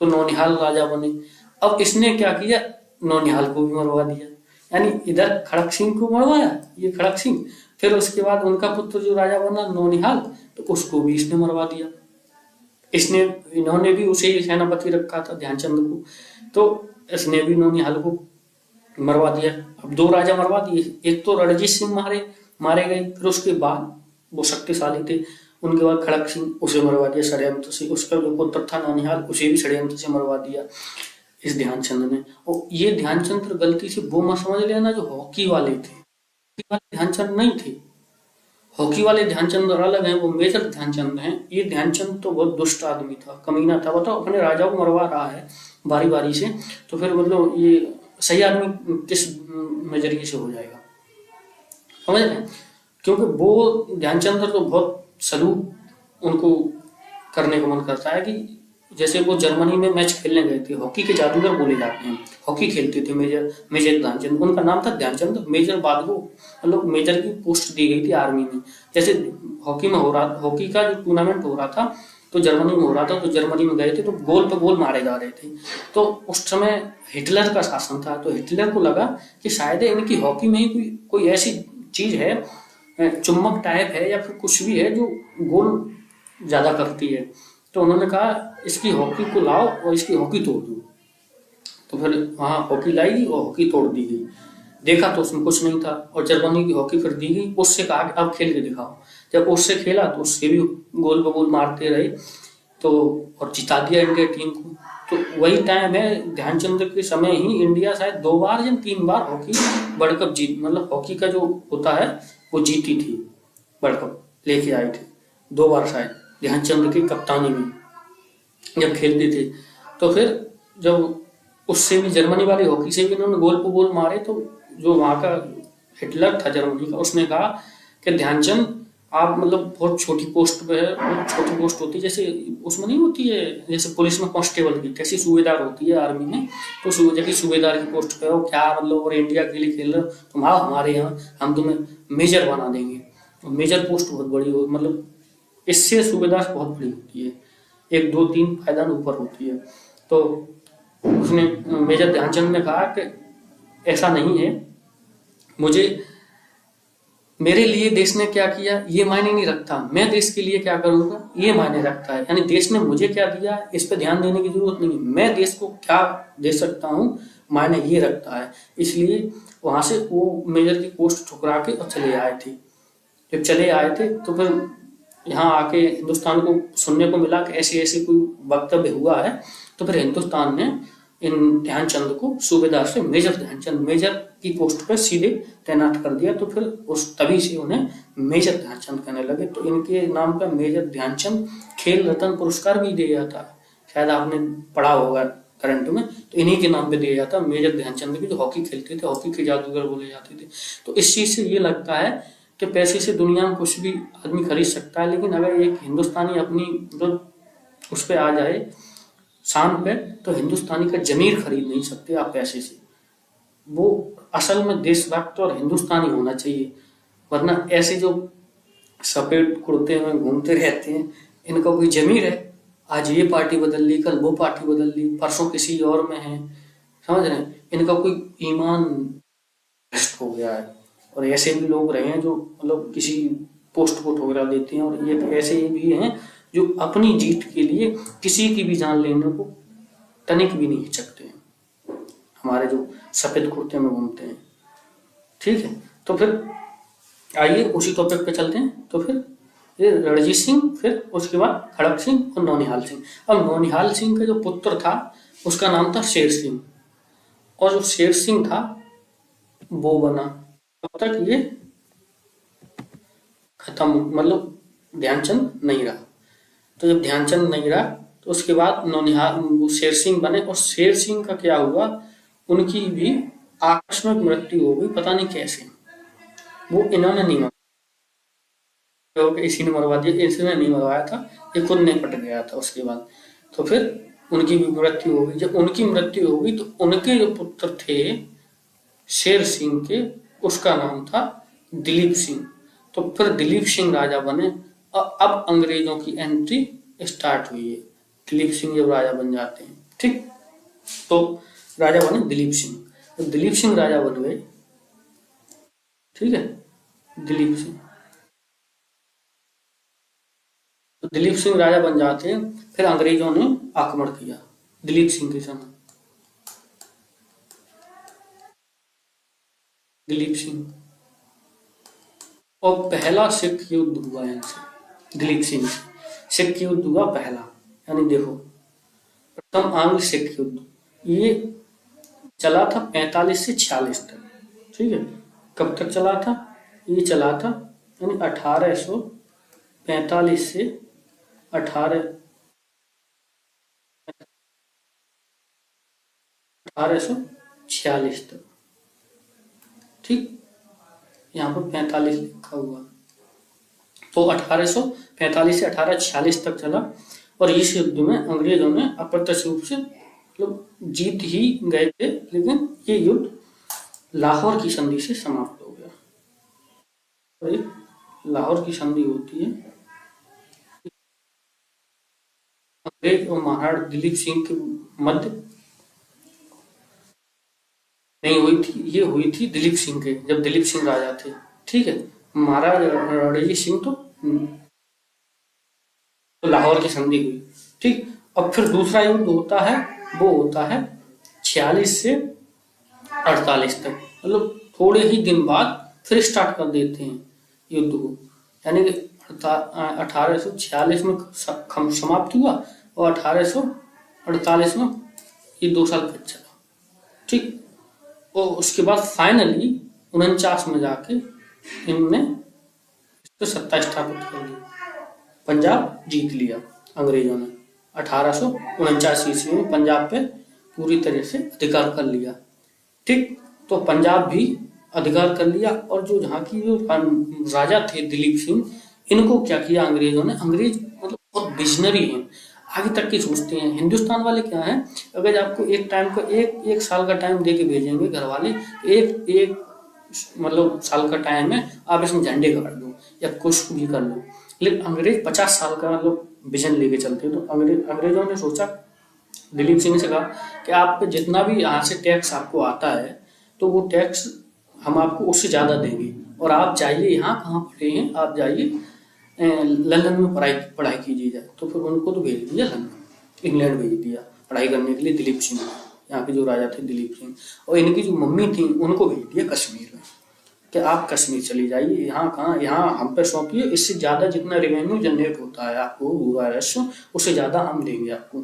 तो नौनिहाल राजा बने। अब इसने क्या किया, नौनिहाल को भी मरवा दिया, यानी इधर खड़क सिंह को मरवाया ये खड़क सिंह, फिर उसके बाद उनका पुत्र जो राजा बना नौनिहाल, तो उसको भी इसने मरवा दिया। इसने, इन्होंने भी उसे ही सेनापति रखा था ध्यानचंद को, तो इसने भी नौनिहाल को मरवा दिया। अब दो राजा मरवा दिए, एक तो रणजीत सिंह मारे गए, फिर उसके बाद वो शक्तिशाली थे, उनके बाद खड़क सिंह, उसे मरवा दिया षड्यंत्र से। उसका जो पुत्र था नौनिहाल, उसे भी षड्यंत्र से मरवा दिया इस ध्यानचंद ने। और ये ध्यानचंद गलती से वो मत समझ लेना जो हॉकी वाले थे, हॉकी वाले ध्यानचंद नहीं थे। हॉकी वाले ध्यानचंद अलग हैं, वो मेजर ध्यानचंद हैं। ये ध्यानचंद तो बहुत दुष्ट आदमी था, कमीना था। बताओ, अपने राजाओं को मरवा रहा है बारी बारी से, तो फिर मतलब ये सही आदमी किस नजरिए से हो जाएगा? समझ रहे हैं? क्योंकि वो ध्यानचंद तो बहुत सलूक उनको करने का मन करता है, कि जैसे वो जर्मनी में मैच खेलने गए थे, हॉकी के जादूगर बोले जाते हैं, हॉकी खेलते थे मेजर मेजर ध्यानचंद, उनका नाम था ध्यानचंद। मेजर बाद को मतलब मेजर की पोस्ट दी गई थी आर्मी में। जैसे हॉकी में हो रहा, हॉकी का जो टूर्नामेंट हो रहा था तो जर्मनी में हो रहा था, तो जर्मनी में गए थे, तो गोल पे गोल मारे जा रहे थे। तो उस समय हिटलर का शासन था, तो हिटलर को लगा कि शायद इनकी हॉकी में ही कोई ऐसी चीज है, चुम्बक टाइप है या फिर कुछ भी है जो गोल ज्यादा करती है। तो उन्होंने कहा इसकी हॉकी को लाओ और इसकी हॉकी तोड़ दो। तो फिर वहां हॉकी लाई गई और हॉकी तोड़ दी गई। देखा तो उसमें कुछ नहीं था, और जर्मनी की हॉकी फिर दी गई। उससे कहा कि अब खेल के दिखाओ। जब उससे खेला तो उससे भी गोल ब गोल मारते रहे, तो और जिता दिया इंडिया टीम को। तो वही टाइम है, ध्यानचंद के समय ही इंडिया शायद 2 बार या 3 बार हॉकी वर्ल्ड कप जीत, मतलब हॉकी का जो होता है वो जीती थी, वर्ल्ड कप लेके आए थे 2 बार शायद, ध्यानचंद की कप्तानी में जब खेलते थे। तो फिर जब उससे भी, जर्मनी वाली हॉकी से भी इन्होंने गोल पे गोल मारे, तो जो वहाँ का हिटलर था जर्मनी का, उसने कहा कि ध्यानचंद आप मतलब बहुत छोटी पोस्ट पे है, बहुत छोटी पोस्ट होती है, जैसे उसमें नहीं होती है जैसे पुलिस में कांस्टेबल की कैसी सूबेदार होती है आर्मी में, तो सूबेदार की पोस्ट पे हो क्या, मतलब और इंडिया के लिए खेल रहे हो तुम, आओ हमारे यहाँ, हम तुम्हें मेजर बना देंगे। मेजर पोस्ट बहुत बड़ी हो, मतलब इससे सूबेदार बहुत बड़ी होती है, 1 2 3 पायदान ऊपर होती है। तो उसने, मेजर ध्यानचंद ने कहा कि ऐसा नहीं है, मुझे मेरे लिए देश ने क्या किया ये मायने नहीं रखता, मैं देश के लिए क्या करूंगा ये मायने रखता है। यानी देश ने मुझे क्या दिया इस पे ध्यान देने की जरूरत नहीं है, मैं देश को क्या दे सकता हूँ मायने ये रखता है। इसलिए वहां से वो मेजर की पोस्ट ठुकरा के और चले आए थे। जब चले आए थे तो फिर यहाँ आके हिंदुस्तान को सुनने को मिला कि ऐसे ऐसे कोई वक्तव्य हुआ है, तो फिर हिंदुस्तान ने इन ध्यानचंद को सूबेदार से मेजर ध्यानचंद मेजर की पोस्ट पर सीधे तैनात कर दिया। तो फिर उस तभी से उन्हें मेजर ध्यानचंद कहने लगे। तो इनके नाम पर मेजर ध्यानचंद खेल रत्न पुरस्कार भी दिया जाता है, शायद आपने पढ़ा होगा करंट में। तो इन्हीं के नाम पे दिया जाता है मेजर ध्यानचंद की, जो हॉकी खेलते थे, हॉकी के जादूगर बोले जाते थे। तो इस चीज से ये लगता है कि पैसे से दुनिया में कुछ भी आदमी खरीद सकता है, लेकिन अगर एक हिंदुस्तानी अपनी जो उस पर आ जाए शान पे, तो हिंदुस्तानी का जमीर खरीद नहीं सकते आप पैसे से। वो असल में देशभक्त और हिंदुस्तानी होना चाहिए, वरना ऐसे जो सफेद कुर्ते में घूमते रहते हैं इनका कोई जमीर है? आज ये पार्टी बदल ली, कल वो पार्टी बदल ली, परसों किसी और में है, समझ रहे हैं? इनका कोई ईमान नष्ट हो गया है। और ऐसे भी लोग रहे हैं जो मतलब किसी पोस्ट को ठुकरा देते हैं, और ये ऐसे भी हैं जो अपनी जीत के लिए किसी की भी जान लेने को तनिक भी नहीं हिचकते हैं, हमारे जो सफेद कुर्ते में घूमते हैं। ठीक है, तो फिर आइए उसी टॉपिक पे चलते हैं। तो फिर ये रणजीत सिंह, फिर उसके बाद खड़क सिंह और नौनिहाल सिंह। अब नौनिहाल सिंह का जो पुत्र था उसका नाम था शेर सिंह, और जो शेर सिंह था वो बना, तब तक ये खत्म, मतलब ध्यानचंद नहीं रहा। तो जब ध्यानचंद नहीं रहा तो उसके बाद नौनिहाल वो शेर सिंह बने। और शेर सिंह का क्या हुआ, उनकी भी आकस्मिक मृत्यु हो गई, पता नहीं कैसे। वो इन्होंने नहीं मरवाया, इसी ने मरवा दिया, इसने नहीं मरवाया था, ये खुद नहीं पट गया था उसके बाद। तो फिर उनकी भी मृत्यु हो गई। जब उनकी मृत्यु हो गई तो उनके जो पुत्र थे शेर सिंह के, उसका नाम था दिलीप सिंह। तो फिर दिलीप सिंह राजा बने, और अब अंग्रेजों की एंट्री स्टार्ट हुई है। दिलीप सिंह जब राजा बन जाते हैं, ठीक, तो राजा बने दिलीप सिंह। तो दिलीप सिंह राजा बन गए, ठीक है, दिलीप सिंह। तो दिलीप सिंह राजा बन जाते हैं, फिर अंग्रेजों ने आक्रमण किया दिलीप सिंह के समय। दिलीप सिंह, और पहला सिख युद्ध हुआ इनसे, दिलीप सिंह से सिख युद्ध हुआ पहला। यानी देखो, प्रथम आंग्ल सिख युद्ध ये चला था 45 से 46 तक, ठीक है। कब तक चला था? ये चला था यानी 1845 से 1846 तक, ठीक। यहाँ पर 45 लिखा हुआ, तो 1845 से 1846 तक चला। और इस युद्ध में अंग्रेजों ने अप्रत्यक्ष रूप से मतलब जीत ही गए थे, लेकिन ये युद्ध लाहौर की संधि से समाप्त हो गया। और एक लाहौर की संधि होती है, अंग्रेज और महाराणा दिलीप सिंह के मध्य नहीं हुई थी, ये हुई थी दिलीप सिंह के, जब दिलीप सिंह राजा थे, ठीक है। महाराजा रणजीत सिंह तो लाहौर की संधि हुई, ठीक। अब फिर दूसरा युद्ध होता है, वो होता है 46 से 48 तक, मतलब थोड़े ही दिन बाद फिर स्टार्ट कर देते हैं युद्ध को। यानी कि 1846 में समाप्त हुआ और 1848 में ये 2 साल फिर चला, ठीक। और उसके बाद फाइनली 49 में जाके इनने इसको सत्ता स्थापित कर दी, पंजाब जीत लिया अंग्रेजों ने। 1849 ईस्वी में पंजाब पे पूरी तरह से अधिकार कर लिया, ठीक। तो पंजाब भी अधिकार कर लिया। और जो यहाँ की जो राजा थे दिलीप सिंह, इनको क्या किया अंग्रेजों ने, अंग्रेज मतलब बहुत विजनरी हैं, आगे तक की सोचते हैं। हिंदुस्तान वाले क्या है, अगर आपको एक टाइम का एक साल का टाइम दे के भेजेंगे घर वाले, एक मतलब साल का टाइम है, आप इसमें झंडे गाड़ दो या कुछ भी कर लो। लेकिन अंग्रेज 50 साल का मतलब विजन लेके चलते हैं। तो अंग्रेजों ने सोचा, दिलीप सिंह से कहा कि आप जितना भी यहाँ से टैक्स आपको आता है, तो वो टैक्स हम आपको उससे ज़्यादा देंगे, और आप जाइए, यहाँ कहाँ पढ़े हैं, आप जाइए लंदन में पढ़ाई पढ़ाई कीजिए जाए। तो फिर उनको तो भेज दिया लंदन, इंग्लैंड भेज दिया पढ़ाई करने के लिए दिलीप सिंह, यहाँ के जो राजा थे दिलीप सिंह। और इनकी जो मम्मी थी उनको भेज दिया कश्मीर में कि आप कश्मीर चले जाइए, यहाँ कहाँ, यहाँ हम पे सौंपिए, इससे ज़्यादा जितना रेवेन्यू जनरेट होता है आपको भू राजस्व, उससे ज़्यादा हम देंगे आपको।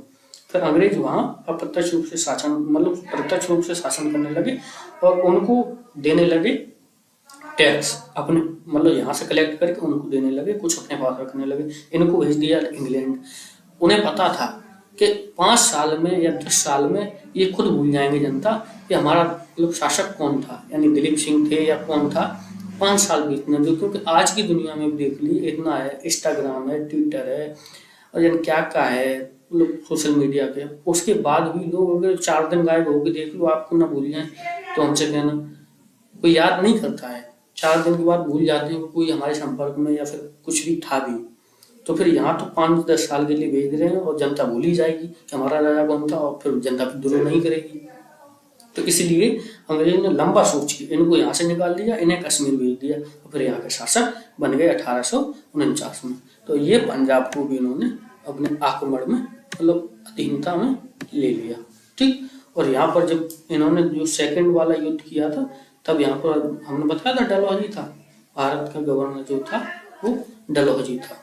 फिर अंग्रेज वहाँ अप्रत्यक्ष रूप से शासन, मतलब प्रत्यक्ष रूप से शासन करने लगे और उनको देने लगे टैक्स अपने, मतलब यहाँ से कलेक्ट करके उनको देने लगे, कुछ अपने पास रखने लगे। इनको भेज दिया इंग्लैंड। उन्हें पता था कि 5 साल में या 10 साल में ये खुद भूल जाएंगे जनता कि हमारा मतलब शासक कौन था, यानी दिलीप सिंह थे या कौन था। 5 साल बीतने दो, क्योंकि आज की दुनिया में देख ली इतना है, इंस्टाग्राम है, ट्विटर है, और यानी क्या क्या है, मतलब सोशल मीडिया पे, उसके बाद भी लोग अगर 4 दिन गायब होकर देख लो, आपको ना भूल जाए तो हमसे कहना। कोई याद नहीं करता है, 4 दिन के बाद भूल जाते हैं कि कोई हमारे संपर्क में या फिर कुछ भी था भी। तो फिर यहाँ तो 5-10 साल के लिए भेज रहे हैं और जनता भूल ही जाएगी कि हमारा राजा कौन था, और फिर जनता फिर दुरुस्त नहीं करेगी। तो इसलिए अंग्रेज ने लंबा सोच के इनको यहाँ से निकाल दिया, इन्हें कश्मीर भेज दिया, और फिर यहाँ के शासक बन गए 1849 में। तो ये पंजाब को भी इन्होंने अपने आक्रमण में, मतलब अधीनता में ले लिया। ठीक। और यहाँ पर जब इन्होंने जो सेकंड वाला युद्ध किया था, तब यहाँ पर हमने बताया था डलहौजी था, भारत का गवर्नर जो था वो डलहौजी था।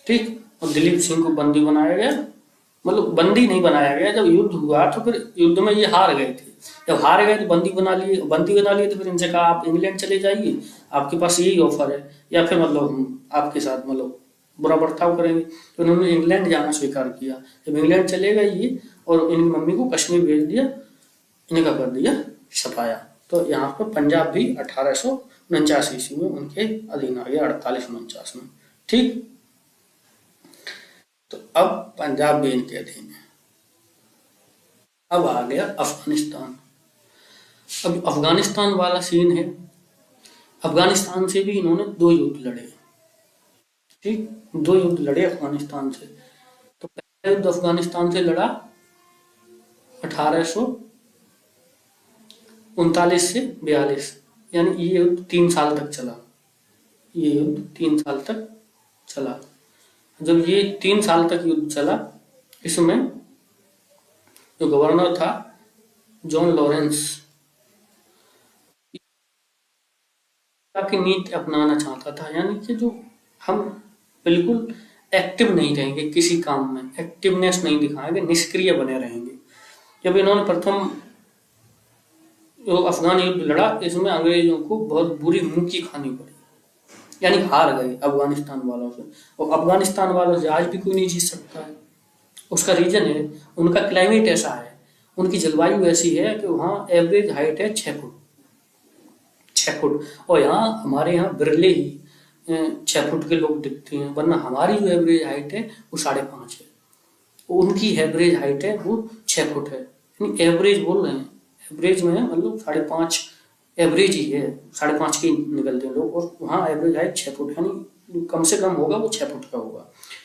ठीक। और दिलीप सिंह को बंदी बनाया गया, मतलब बंदी नहीं बनाया गया, जब युद्ध हुआ तो फिर युद्ध में ये हार गए थे। जब हार गए तो बंदी बना लिए, तो फिर इनसे कहा आप इंग्लैंड चले जाइए, आपके पास यही ऑफर है, या फिर मतलब हम आपके साथ मतलब बुरा बर्ताव करेंगे। तो उन्होंने इंग्लैंड जाना स्वीकार किया। जब इंग्लैंड चले गए ये, और इनकी मम्मी को कश्मीर भेज दिया, इन्हें क्या कर दिया, छपाया। तो यहाँ पर पंजाब भी 1849 ईस्वी में उनके अधीन आ गया, 48-49 में। ठीक। तो अब पंजाब भी इनके अधीन है। अब आ गया अफगानिस्तान। अब अफगानिस्तान वाला सीन है, अफगानिस्तान से भी इन्होंने 2 युद्ध लड़े। ठीक। 2 युद्ध लड़े अफगानिस्तान से। तो पहला युद्ध अफगानिस्तान से लड़ा 1839 से 42, यानी ये युद्ध 3 साल तक चला। ये युद्ध 3 साल तक चला। जब ये 3 साल तक युद्ध चला, इसमें जो गवर्नर था जॉन लॉरेंस की नीति अपनाना चाहता था, यानी कि जो हम बिल्कुल एक्टिव नहीं रहेंगे किसी काम में, एक्टिवनेस नहीं दिखाएंगे, निष्क्रिय बने रहेंगे। जब इन्होंने प्रथम जो अफगान युद्ध लड़ा, इसमें अंग्रेजों को बहुत बुरी मुंह खानी पड़ी, यानी हार गए अफगानिस्तान वालों से। और अफगानिस्तान वालों से आज भी कोई नहीं जीत सकता है। उसका रीजन है उनका क्लाइमेट ऐसा है, उनकी जलवायु ऐसी है कि वहाँ एवरेज हाइट है 6 फुट, 6 फुट। और यहाँ हमारे यहाँ बिरले ही 6 फुट के लोग दिखते हैं, वरना हमारी जो एवरेज हाइट है वो 5.5 है, उनकी एवरेज हाइट है वो 6 फुट है। यानी एवरेज बोल रहे हैं, एवरेज में मतलब 5.5 एवरेज ही है, 5.5 के निकलते हैं लोग, और वहाँ एवरेज हाइट 6 फुट, यानी कम से कम होगा वो 6 फुट का होगा।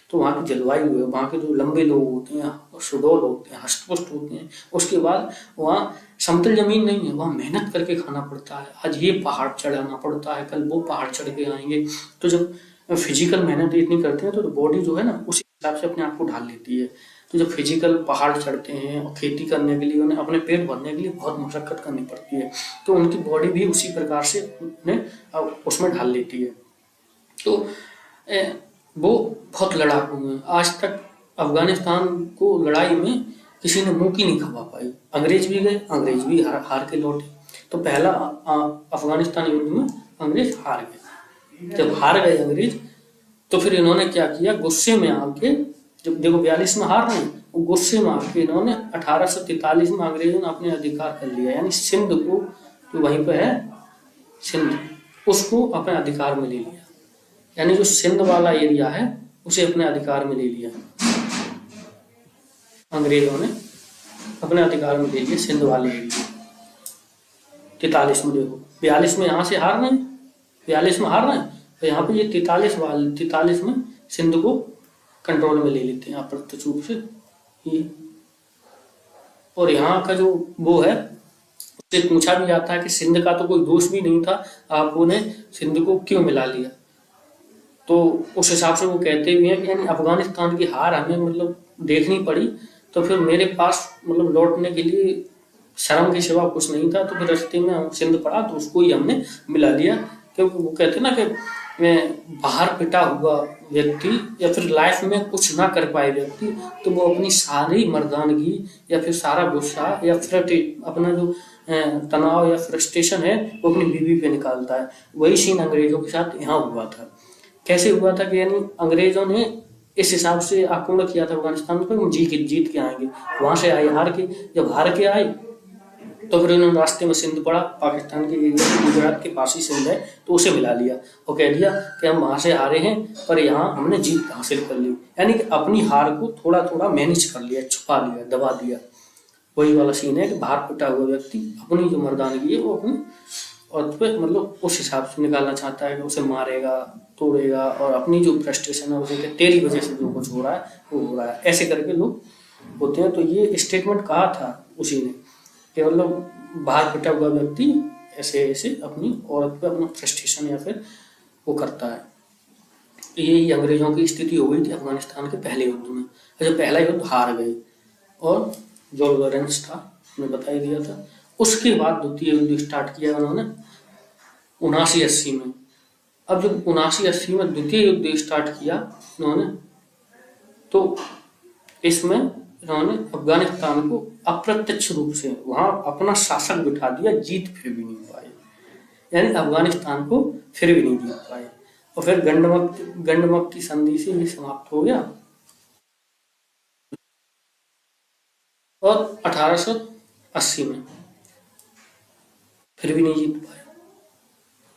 तो वहाँ की जलवायु है, वहाँ के जो लंबे लोग होते हैं, सुडौल होते हैं, हष्टपुष्ट होते हैं। उसके बाद वहाँ समतल जमीन नहीं है, वहाँ मेहनत करके खाना पड़ता है। आज ये पहाड़ चढ़ाना पड़ता है, कल वो पहाड़ चढ़ के आएंगे। तो जब फिजिकल मेहनत इतनी करते हैं तो बॉडी जो है ना उसी हिसाब से अपने आप को ढाल लेती है। तो जब फिजिकल पहाड़ चढ़ते हैं और खेती करने के लिए उन्हें अपने पेट भरने के लिए बहुत मशक्कत करनी पड़ती है, तो उनकी बॉडी भी उसी प्रकार से उन्हें उसमें ढाल लेती है। तो वो बहुत लड़ाकू हैं। आज तक अफगानिस्तान को लड़ाई में किसी ने मुंह की नहीं खपा पाई। अंग्रेज भी गए, अंग्रेज भी हार के लौटे। तो पहला अफगानिस्तान युद्ध में अंग्रेज हार गए। जब हार गए अंग्रेज, तो फिर इन्होंने क्या किया, गुस्से में आके, जब देखो 42 में हार रहे हैं, वो गुस्से में आके इन्होंने 1843 में अंग्रेजों ने अपने अधिकार कर लिया, यानी सिंध को, जो वहीं पे है सिंध, उसको अपने अधिकार में ले लिया। यानी जो सिंध वाला एरिया है उसे अपने अधिकार में ले लिया, अंग्रेजों ने अपने अधिकार में ले लिया सिंध वाले एरिया। 43 में देखो, 42 में यहाँ से हार रहे हैं, 42 में हार रहे हैं, तो यहाँ पे ये 43 में सिंध को कंट्रोल में ले लेते हैं अप्रत्यक्ष रूप से ये। और यहाँ का जो वो है उससे पूछा भी जाता है कि सिंध का तो कोई दोष भी नहीं था, आपने सिंध को क्यों मिला लिया। तो उस हिसाब से वो कहते भी हैं कि यानी अफगानिस्तान की हार हमें मतलब देखनी पड़ी, तो फिर मेरे पास मतलब लौटने के लिए शर्म के सिवा कुछ नहीं था, तो फिर रास्ते में हम सिंध पड़ा तो उसको ही हमने मिला लिया। क्योंकि वो कहते हैं ना कि मैं बाहर पिटा हुआ व्यक्ति या फिर लाइफ में कुछ ना कर पाए व्यक्ति, तो वो अपनी सारी मर्दानगी या फिर सारा गुस्सा या फिर अपना जो तनाव या फ्रस्ट्रेशन है वो अपनी बीवी पे निकालता है। वही सीन अंग्रेजों के साथ यहाँ हुआ था। कैसे हुआ था कि यानी अंग्रेजों ने इस हिसाब से आक्रमण किया था अफगानिस्तान पर, जीत के आएंगे। वहां से आए हार के, जब हार के आए तो फिर उन्होंने रास्ते में सिंध पड़ा, पाकिस्तान के एरिया गुजरात के पास ही सिंध है, तो उसे मिला लिया और कह दिया कि हम वहां से हारे हैं पर यहाँ हमने जीत हासिल कर ली। यानी कि अपनी हार को थोड़ा थोड़ा मैनेज कर लिया, छुपा लिया, दबा दिया। वही वाला सीन है कि बाहर पिटा हुआ व्यक्ति अपनी जो मर्दानगी है वो अपनी और फिर मतलब उस हिसाब से निकालना चाहता है कि उसे मारेगा, तोड़ेगा, और अपनी जो फ्रस्ट्रेशन है उसे कि तेरी वजह से जो कुछ हो रहा है वो हो रहा है, ऐसे करके लोग होते हैं। तो ये स्टेटमेंट कहा था उसी ने कि मतलब बाहर पिटा हुआ व्यक्ति ऐसे ऐसे अपनी औरत पे अपना फ्रस्ट्रेशन या फिर वो करता है। तो यही अंग्रेजों की स्थिति हो गई थी अफगानिस्तान के पहले युद्ध में। जो पहला युद्ध हार गए और जो लॉरेंस था मैंने बता ही दिया था। उसके बाद द्वितीय युद्ध स्टार्ट किया उन्होंने 79-80 में। अब जब 79-80 में द्वितीय युद्ध स्टार्ट किया उन्होंने, तो इसमें इन्होंने अफगानिस्तान को अप्रत्यक्ष रूप से वहां अपना शासक बिठा दिया, जीत फिर भी नहीं पाए। यानी अफगानिस्तान को फिर भी नहीं जीत पाए और फिर गंडमक की संधि से ये समाप्त हो गया। और 1880 में फिर भी नहीं जीत पाए।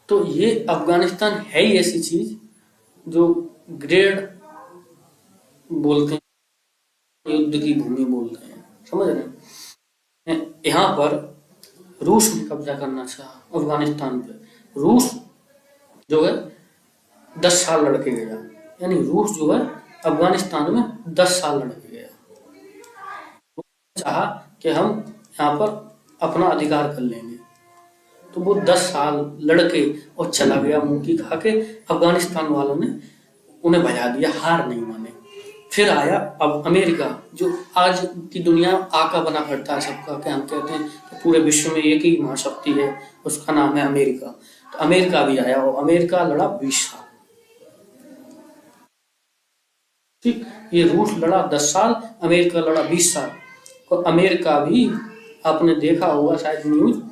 तो ये अफगानिस्तान है ही ऐसी चीज जो ग्रेड बोलते हैं, युद्ध की भूमि बोलते हैं, समझ रहे हैं। यहाँ पर रूस ने कब्जा करना चाहा अफगानिस्तान पे। रूस जो है 10 साल लड़के गया, यानी रूस जो है अफगानिस्तान में 10 साल लड़के गया। चाहा कि हम यहाँ पर अपना अधिकार कर लेंगे, तो वो 10 साल लड़के और चला गया मुंह की खा के। अफगानिस्तान वालों ने उन्हें भजा दिया, हार नहीं माने। फिर आया अब अमेरिका, जो आज की दुनिया आका बना करता है सबका, क्या हम कहते हैं कि पूरे विश्व में एक ही महाशक्ति है, उसका नाम है अमेरिका। तो अमेरिका भी आया और अमेरिका लड़ा 20 साल। ठीक, ये रूस लड़ा 10 साल, अमेरिका लड़ा 20 साल। और अमेरिका भी आपने देखा होगा शायद न्यूज,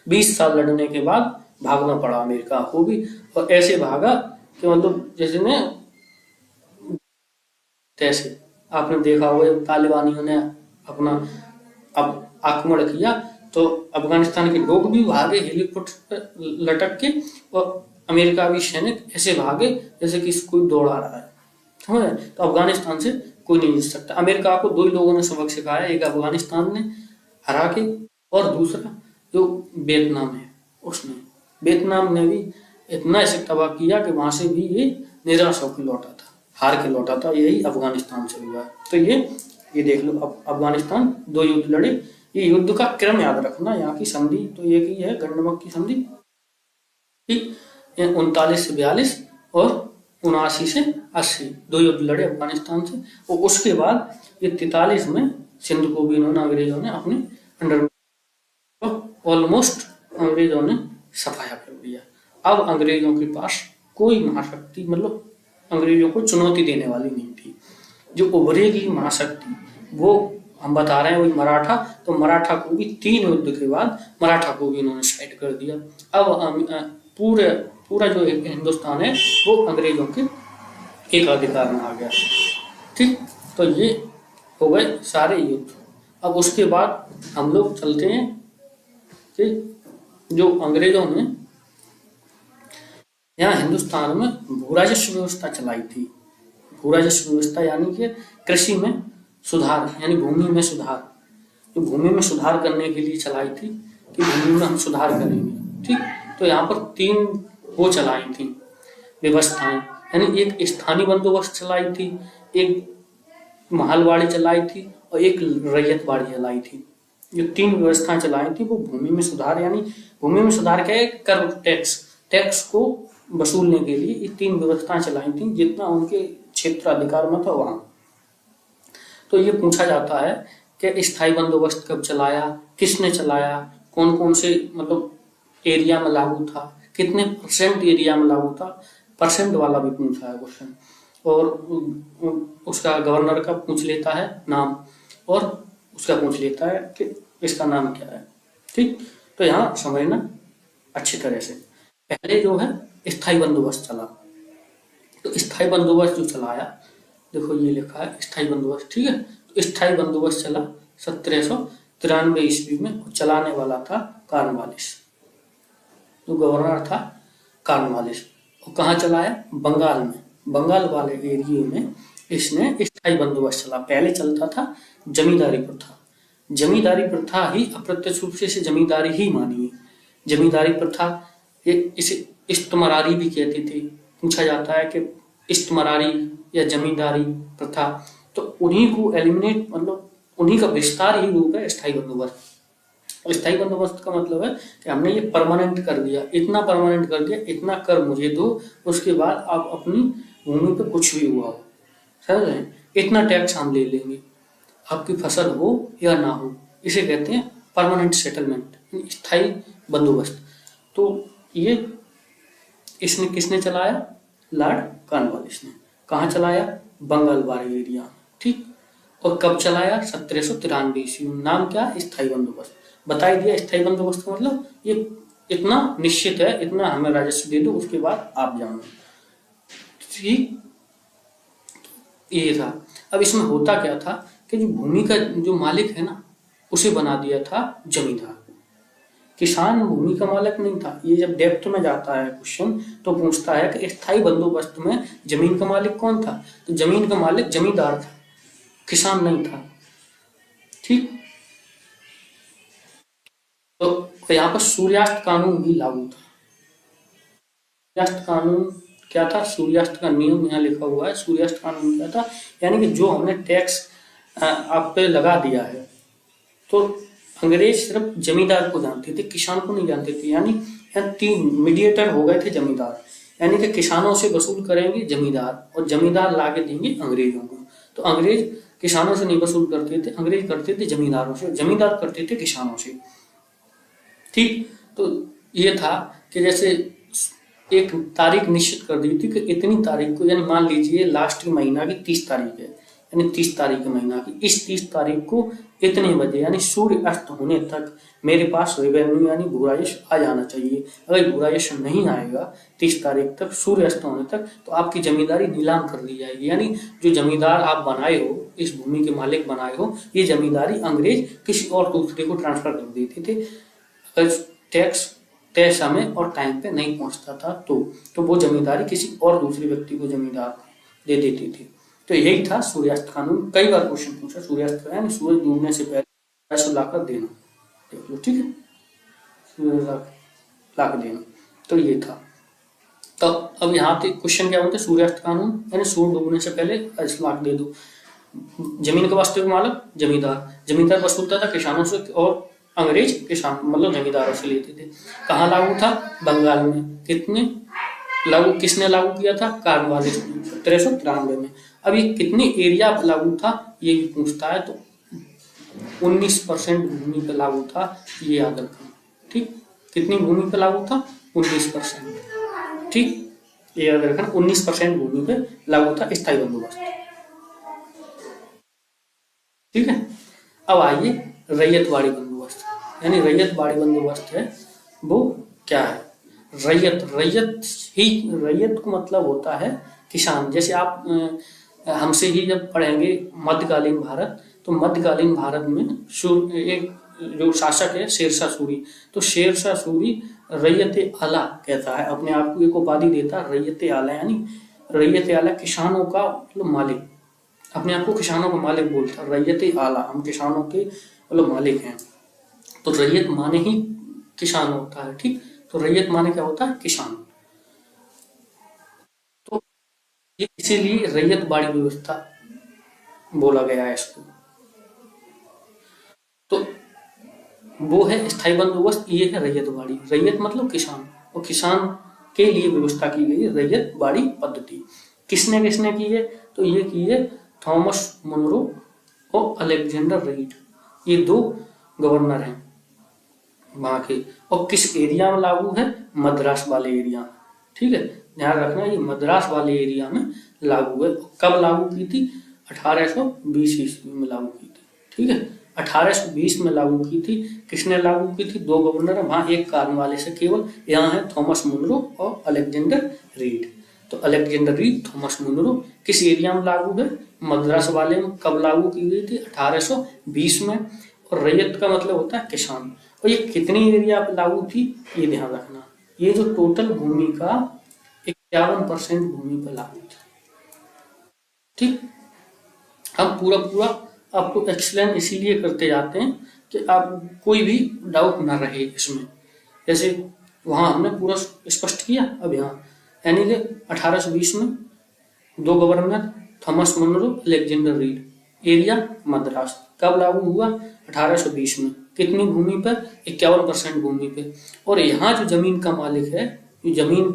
20 साल लड़ने के बाद भागना पड़ा अमेरिका को भी। और ऐसे भागा कि मतलब जैसे ने तैसे आपने देखा होगा तालिबानियों ने अपना अब आक्रमण किया तो अफगानिस्तान के लोग भी भागे हेलीकॉप्टर पर लटक के, और अमेरिकावी सैनिक ऐसे भागे जैसे कि कोई दौड़ा रहा है, समझ रहे। तो अफगानिस्तान से कोई नहीं जीत सकता। अमेरिका को दो ही लोगों ने सबक सिखाया, एक अफगानिस्तान ने हरा के और दूसरा जो वियतनाम है उसने। वियतनाम ने भी इतना ऐसे तबाह किया कि वहां से भी ये निराश होकर लौटा था, हार के लौटा था। यही अफगानिस्तान से हुआ। तो ये देख लो, अब अफगानिस्तान 2 युद्ध लड़े। ये युद्ध का क्रम याद रखना, यहाँ की संधि तो एक ही है, गंडमक की संधि, ठीक। 39 से 42 और 79 से 80 2 युद्ध लड़े अफगानिस्तान से। और उसके बाद ये 43 में सिंध को भी इन्होंने अंग्रेजों ने अपने अंडर में ऑलमोस्ट अंग्रेजों ने सफाया कर दिया। अब अंग्रेजों के पास कोई महाशक्ति मतलब अंग्रेजों को चुनौती देने वाली नहीं थी। जो उभरेगी महाशक्ति वो हम बता रहे हैं वही मराठा। तो मराठा को भी 3 युद्ध के बाद मराठा को भी इन्होंने साइड कर दिया। अब पूरा जो हिंदुस्तान है वो अंग्रेजों के एकाधिकार में आ गया, ठीक। तो ये हो गए सारे युद्ध। अब उसके बाद हम लोग चलते हैं कि जो अंग्रेजों ने यहाँ हिंदुस्तान में भूराजस्व व्यवस्था चलाई थी। भूराजस्व व्यवस्था यानी कि कृषि में सुधार, यानी भूमि में सुधार, जो भूमि में सुधार करने के लिए चलाई थी कि भूमि में हम सुधार करेंगे, ठीक। तो यहाँ पर 3 वो चलाई थी व्यवस्थाएं, यानी एक स्थानीय बंदोबस्त चलाई थी, एक महलवाड़ी चलाई थी और एक रैयतवाड़ी चलाई थी। जो 3 व्यवस्थाएं चलाई थी वो भूमि में सुधार, यानी भूमि में सुधार क्या है, कर टैक्स को वसूलने के लिए ये 3 व्यवस्थाएं चलाई थी, जितना उनके क्षेत्र अधिकार में था वहां। तो ये पूछा जाता है कि स्थायी बंदोबस्त कब चलाया, किसने चलाया, कौन कौन से मतलब एरिया में लागू था, कितने परसेंट एरिया में लागू था, परसेंट वाला भी पूछा है क्वेश्चन। और उसका गवर्नर का पूछ लेता है नाम, और उसका पूछ लेता है कि इसका नाम क्या है। ठीक, तो यहाँ समझना अच्छी तरह से। पहले जो है स्थायी बंदोबस्त चला, तो स्थायी बंदोबस्त जो चलाया, देखो ये लिखा है स्थायी बंदोबस्त, ठीक है। तो स्थायी बंदोबस्त चला 1793 ईस्वी में, और चलाने वाला था कॉर्नवालिस, जो गवर्नर था कॉर्नवालिस। और कहाँ चलाया, बंगाल में, बंगाल वाले एरिया में इसने स्थायी बंदोबस्त चला। पहले चलता था जमींदारी प्रथा, जमींदारी प्रथा ही अप्रत्यक्ष रूप से इसे जमींदारी ही मानिए, जमींदारी प्रथा, इसे इस्तेमारी भी कहते थे। पूछा जाता है कि इस्तेमारी या जमींदारी प्रथा, तो उन्हीं को एलिमिनेट, मतलब उन्हीं का विस्तार ही रूप है स्थायी बंदोबस्त। स्थायी बंदोबस्त का मतलब है कि हमने ये परमानेंट कर दिया, इतना परमानेंट कर दिया, इतना कर मुझे दो, उसके बाद आप अपनी भूमि पे कुछ भी हुआ हो, समझ रहे हैं, इतना टैक्स हम ले लेंगे, आपकी फसल हो या ना हो। इसे कहते हैं परमानेंट सेटलमेंट, स्थायी बंदोबस्त। तो ये इसने किसने चलाया, लॉर्ड कॉर्नवालिस ने। कहाँ चलाया, बंगाल वाले एरिया में, ठीक। और कब चलाया, 1793 ईस्वी में। नाम क्या, स्थायी बंदोबस्त। बता ही दिया स्थायी बंदोबस्त का मतलब, ये इतना निश्चित है, इतना हमें राजस्व दे दो, उसके बाद आप जानो, ठीक। ये था। अब इसमें होता क्या था कि जो भूमि का जो मालिक है ना, उसे बना दिया था जमींदार। किसान भूमि का मालिक नहीं था। ये जब डेप्थ में जाता है क्वेश्चन, तो पूछता है कि स्थायी बंदोबस्त में जमीन का मालिक कौन था, तो जमीन का मालिक जमींदार था, किसान नहीं था, ठीक। तो यहाँ पर सूर्यास्त कानून भी लागू था। सूर्यास्त कानून क्या था, सूर्यास्त का नियम यहाँ लिखा हुआ है। सूर्यास्त कानून क्या था, यानी कि जो हमने टैक्स आप पे लगा दिया है, तो अंग्रेज सिर्फ जमींदार को जानते थे, किसान को नहीं जानते थे। यानी 3 मीडिएटर हो गए थे जमींदार, यानी कि किसानों से वसूल करेंगे जमींदार, और जमींदार लाके देंगे अंग्रेजों को। तो अंग्रेज किसानों से नहीं वसूल करते थे, अंग्रेज करते थे जमींदारों से, जमींदार करते थे किसानों से, ठीक। तो ये था कि जैसे एक तारीख निश्चित कर दी थी कि इतनी तारीख को, यानी मान लीजिए लास्ट की महीना की 30 तारीख है, यानी 30 तारीख महीना की, इस 30 तारीख को इतने बजे, यानी सूर्य अस्त होने तक मेरे पास रेवेन्यू यानी भूरायश आ जाना चाहिए। अगर भूरायश नहीं आएगा 30 तारीख तक, सूर्य अस्त होने तक, तो आपकी जमींदारी नीलाम कर दी जाएगी। यानी जो जमींदार आप बनाए हो, इस भूमि के मालिक बनाए हो, ये जमींदारी अंग्रेज किसी और दूसरे को ट्रांसफर कर देते थे, अगर टैक्स तय समय और टाइम पे नहीं पहुंचता था तो वो जमींदारी किसी और दूसरे व्यक्ति को जमींदार दे देती थी। तो यही था सूर्यास्त कानून। कई बार क्वेश्चन पूछा, सूर्यास्त का यानी सूरज डूबने से पहले पैसा लाकर देना, देख लो, ठीक है, सूरज ला के देना। तो ये था। तो अब यहाँ पे क्वेश्चन क्या बोलते हैं, सूर्यास्त कानून यानी सूर्य डूबने से पहले पैसा ला के दे दो। जमीन का वास्तविक मालिक जमींदार, जमींदार वसूलता था किसानों से, और अंग्रेज किसान मतलब जमींदारों से लेते थे। कहाँ लागू था, बंगाल में। कितने लागू, किसने लागू किया था, कॉर्नवालिस ने 1793 में। अब ये कितने एरिया पर लागू था ये भी पूछता है, तो 19% भूमि पर लागू था, ये याद रखना, ठीक। कितनी भूमि पर लागू था, 19%, ठीक, ये याद रखना, 19% भूमि पर लागू था स्थायी बंदोबस्त, ठीक है। अब आइए रैयतवाड़ी बंदोबस्त, यानी रैयतवाड़ी बंदोबस्त है वो क्या है। रैयत, रैयत को मतलब होता है किसान। जैसे आप हमसे ही जब पढ़ेंगे मध्यकालीन भारत, तो मध्यकालीन भारत में एक जो शासक है शेरशाह सूरी, तो शेरशाह सूरी रैयत आला कहता है, अपने आप को एक उपाधि देता है रैयत आला, यानी रैयत आला किसानों का मतलब मालिक, अपने आप को किसानों का मालिक बोलता, रैयत आला, हम किसानों के मतलब मालिक हैं। तो रैयत माने ही किसान होता है, ठीक। तो रैयत माने क्या होता है, किसान। तो ये इसीलिए रैयत बाड़ी व्यवस्था बोला गया है इसको। तो वो है स्थायी बंदोबस्त, ये है रैयतवाड़ी। रैयत मतलब किसान, और किसान के लिए व्यवस्था की गई रैयतवाड़ी पद्धति। किसने किसने की है? तो ये की है थॉमस मुनरो और अलेक्जेंडर रीड, ये दो गवर्नर हैं वहां के। और किस एरिया में लागू है? मद्रास वाले एरिया में। ठीक है, ध्यान रखना ये मद्रास वाले एरिया में लागू है। कब लागू की थी? 1820 ईस्वी में लागू की थी। ठीक है, 1820 में लागू की थी। किसने लागू की थी? दो गवर्नर, वहां एक कारण वाले से केवल। यहाँ है थॉमस मुनरो और अलेक्जेंडर रीड। तो अलेक्जेंडर रीड, थॉमस मुनरो, किस एरिया में लागू है? मद्रास वाले में। कब लागू की गई थी? 1820 में। और रैयत का मतलब होता है किसान। और ये कितनी एरिया पे लागू थी ये ध्यान रखना। ये जो टोटल भूमि का 51% भूमि पर लागू थी। ठीक, हम पूरा पूरा आपको एक्सप्लेन इसीलिए करते जाते हैं कि आप कोई भी डाउट ना रहे इसमें। जैसे वहां हमने पूरा स्पष्ट किया, अब यहाँ यानी कि 1820 में दो governor, Thomas Munro, Alexander Read, area Madras. कब लागू हुआ? 1820 में। कितनी भूमि पर? 51% भूमि पे। और यहाँ जो जमीन का मालिक है, जो जमीन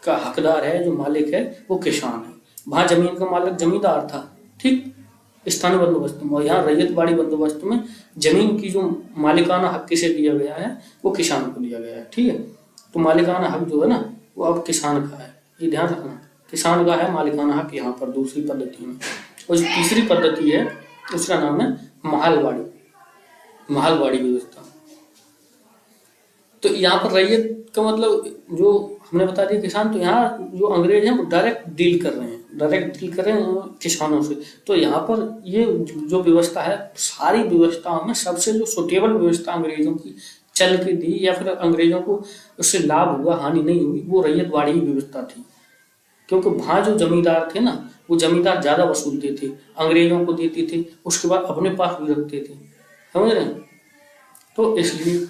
का हकदार है, जो मालिक है, वो किसान है। वहां जमीन का मालिक जमींदार था। ठीक, स्थानीय बंदोबस्त में। और यहाँ रैयतवाड़ी बंदोबस्त में जमीन की जो मालिकाना हक किसे दिया गया है? वो किसान को दिया गया है। ठीक है, तो मालिकाना हक जो है ना, वो अब किसान का है, ये ध्यान रखना। किसान का है मालिकाना हक यहाँ पर दूसरी पद्धति में। और जो तीसरी पद्धति है उसका नाम है महलवाड़ी, महलवाड़ी व्यवस्था। तो यहाँ पर रैयत का मतलब जो हमने बता दिया किसान। तो यहाँ जो अंग्रेज हैं वो डायरेक्ट डील कर रहे हैं, डायरेक्ट डील कर रहे हैं किसानों से। तो यहाँ पर ये जो व्यवस्था है, सारी व्यवस्थाओं में सबसे जो सुटेबल व्यवस्था अंग्रेजों की चल के दी, या फिर अंग्रेजों को उससे लाभ हुआ, हानि नहीं हुई, वो रैयतवाड़ी ही व्यवस्था थी। क्योंकि वहां जो जमींदार थे ना, वो जमींदार ज्यादा वसूलते थे, अंग्रेजों को देते थे, उसके बाद अपने पास भी रखते थे। समझ रहे हैं? तो इसलिए,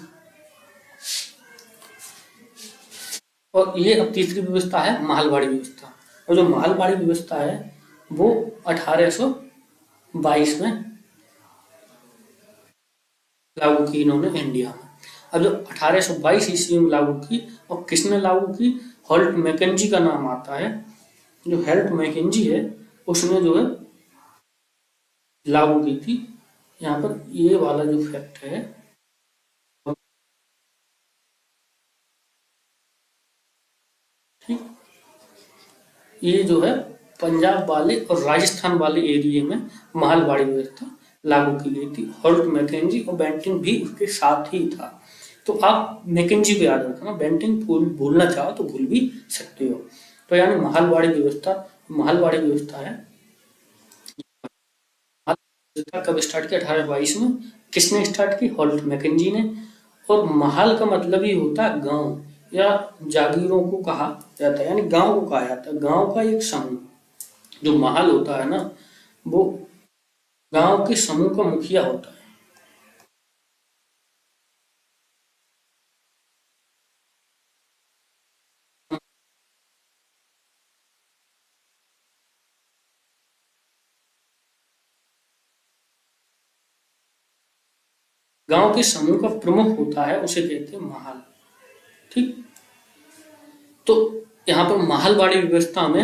और ये अब तीसरी व्यवस्था है महलवाड़ी व्यवस्था। और जो महलवाड़ी व्यवस्था है वो 1822 में लागू की इन्होंने इंडिया में। अब जो 1822 ईस्वी में लागू की, और किसने लागू की? हॉल्ट मैकेंजी का नाम आता है। जो हेल्ट मैकेंजी है उसने जो है लागू की थी। यहाँ पर ये वाला जो फैक्ट है, ठीक, ये जो है पंजाब वाले और राजस्थान वाले एरिया में महलवाड़ी व्यवस्था लागू की गई थी। हॉल्ट मैकेंजी और बेंटिंग भी उसके साथ ही था। तो आप मैकेंजी को याद रखना, बेंटिंग भूलना चाहो तो भूल भी सकते हो। तो यानी महलवाड़ी व्यवस्था, महलवाड़ी व्यवस्था है। कब स्टार्ट किया? 1822 में। किसने स्टार्ट की? हॉल्ट मैकेंजी ने। और महल का मतलब ही होता है गांव या जागीरों को कहा जाता है, यानी गांव को कहा जाता है, गांव का एक समूह। जो महल होता है ना, वो गांव के समूह का मुखिया होता है। गांव के समूह का प्रमुख होता है, उसे कहते हैं महल। ठीक, तो यहाँ पर महलवाड़ी व्यवस्था में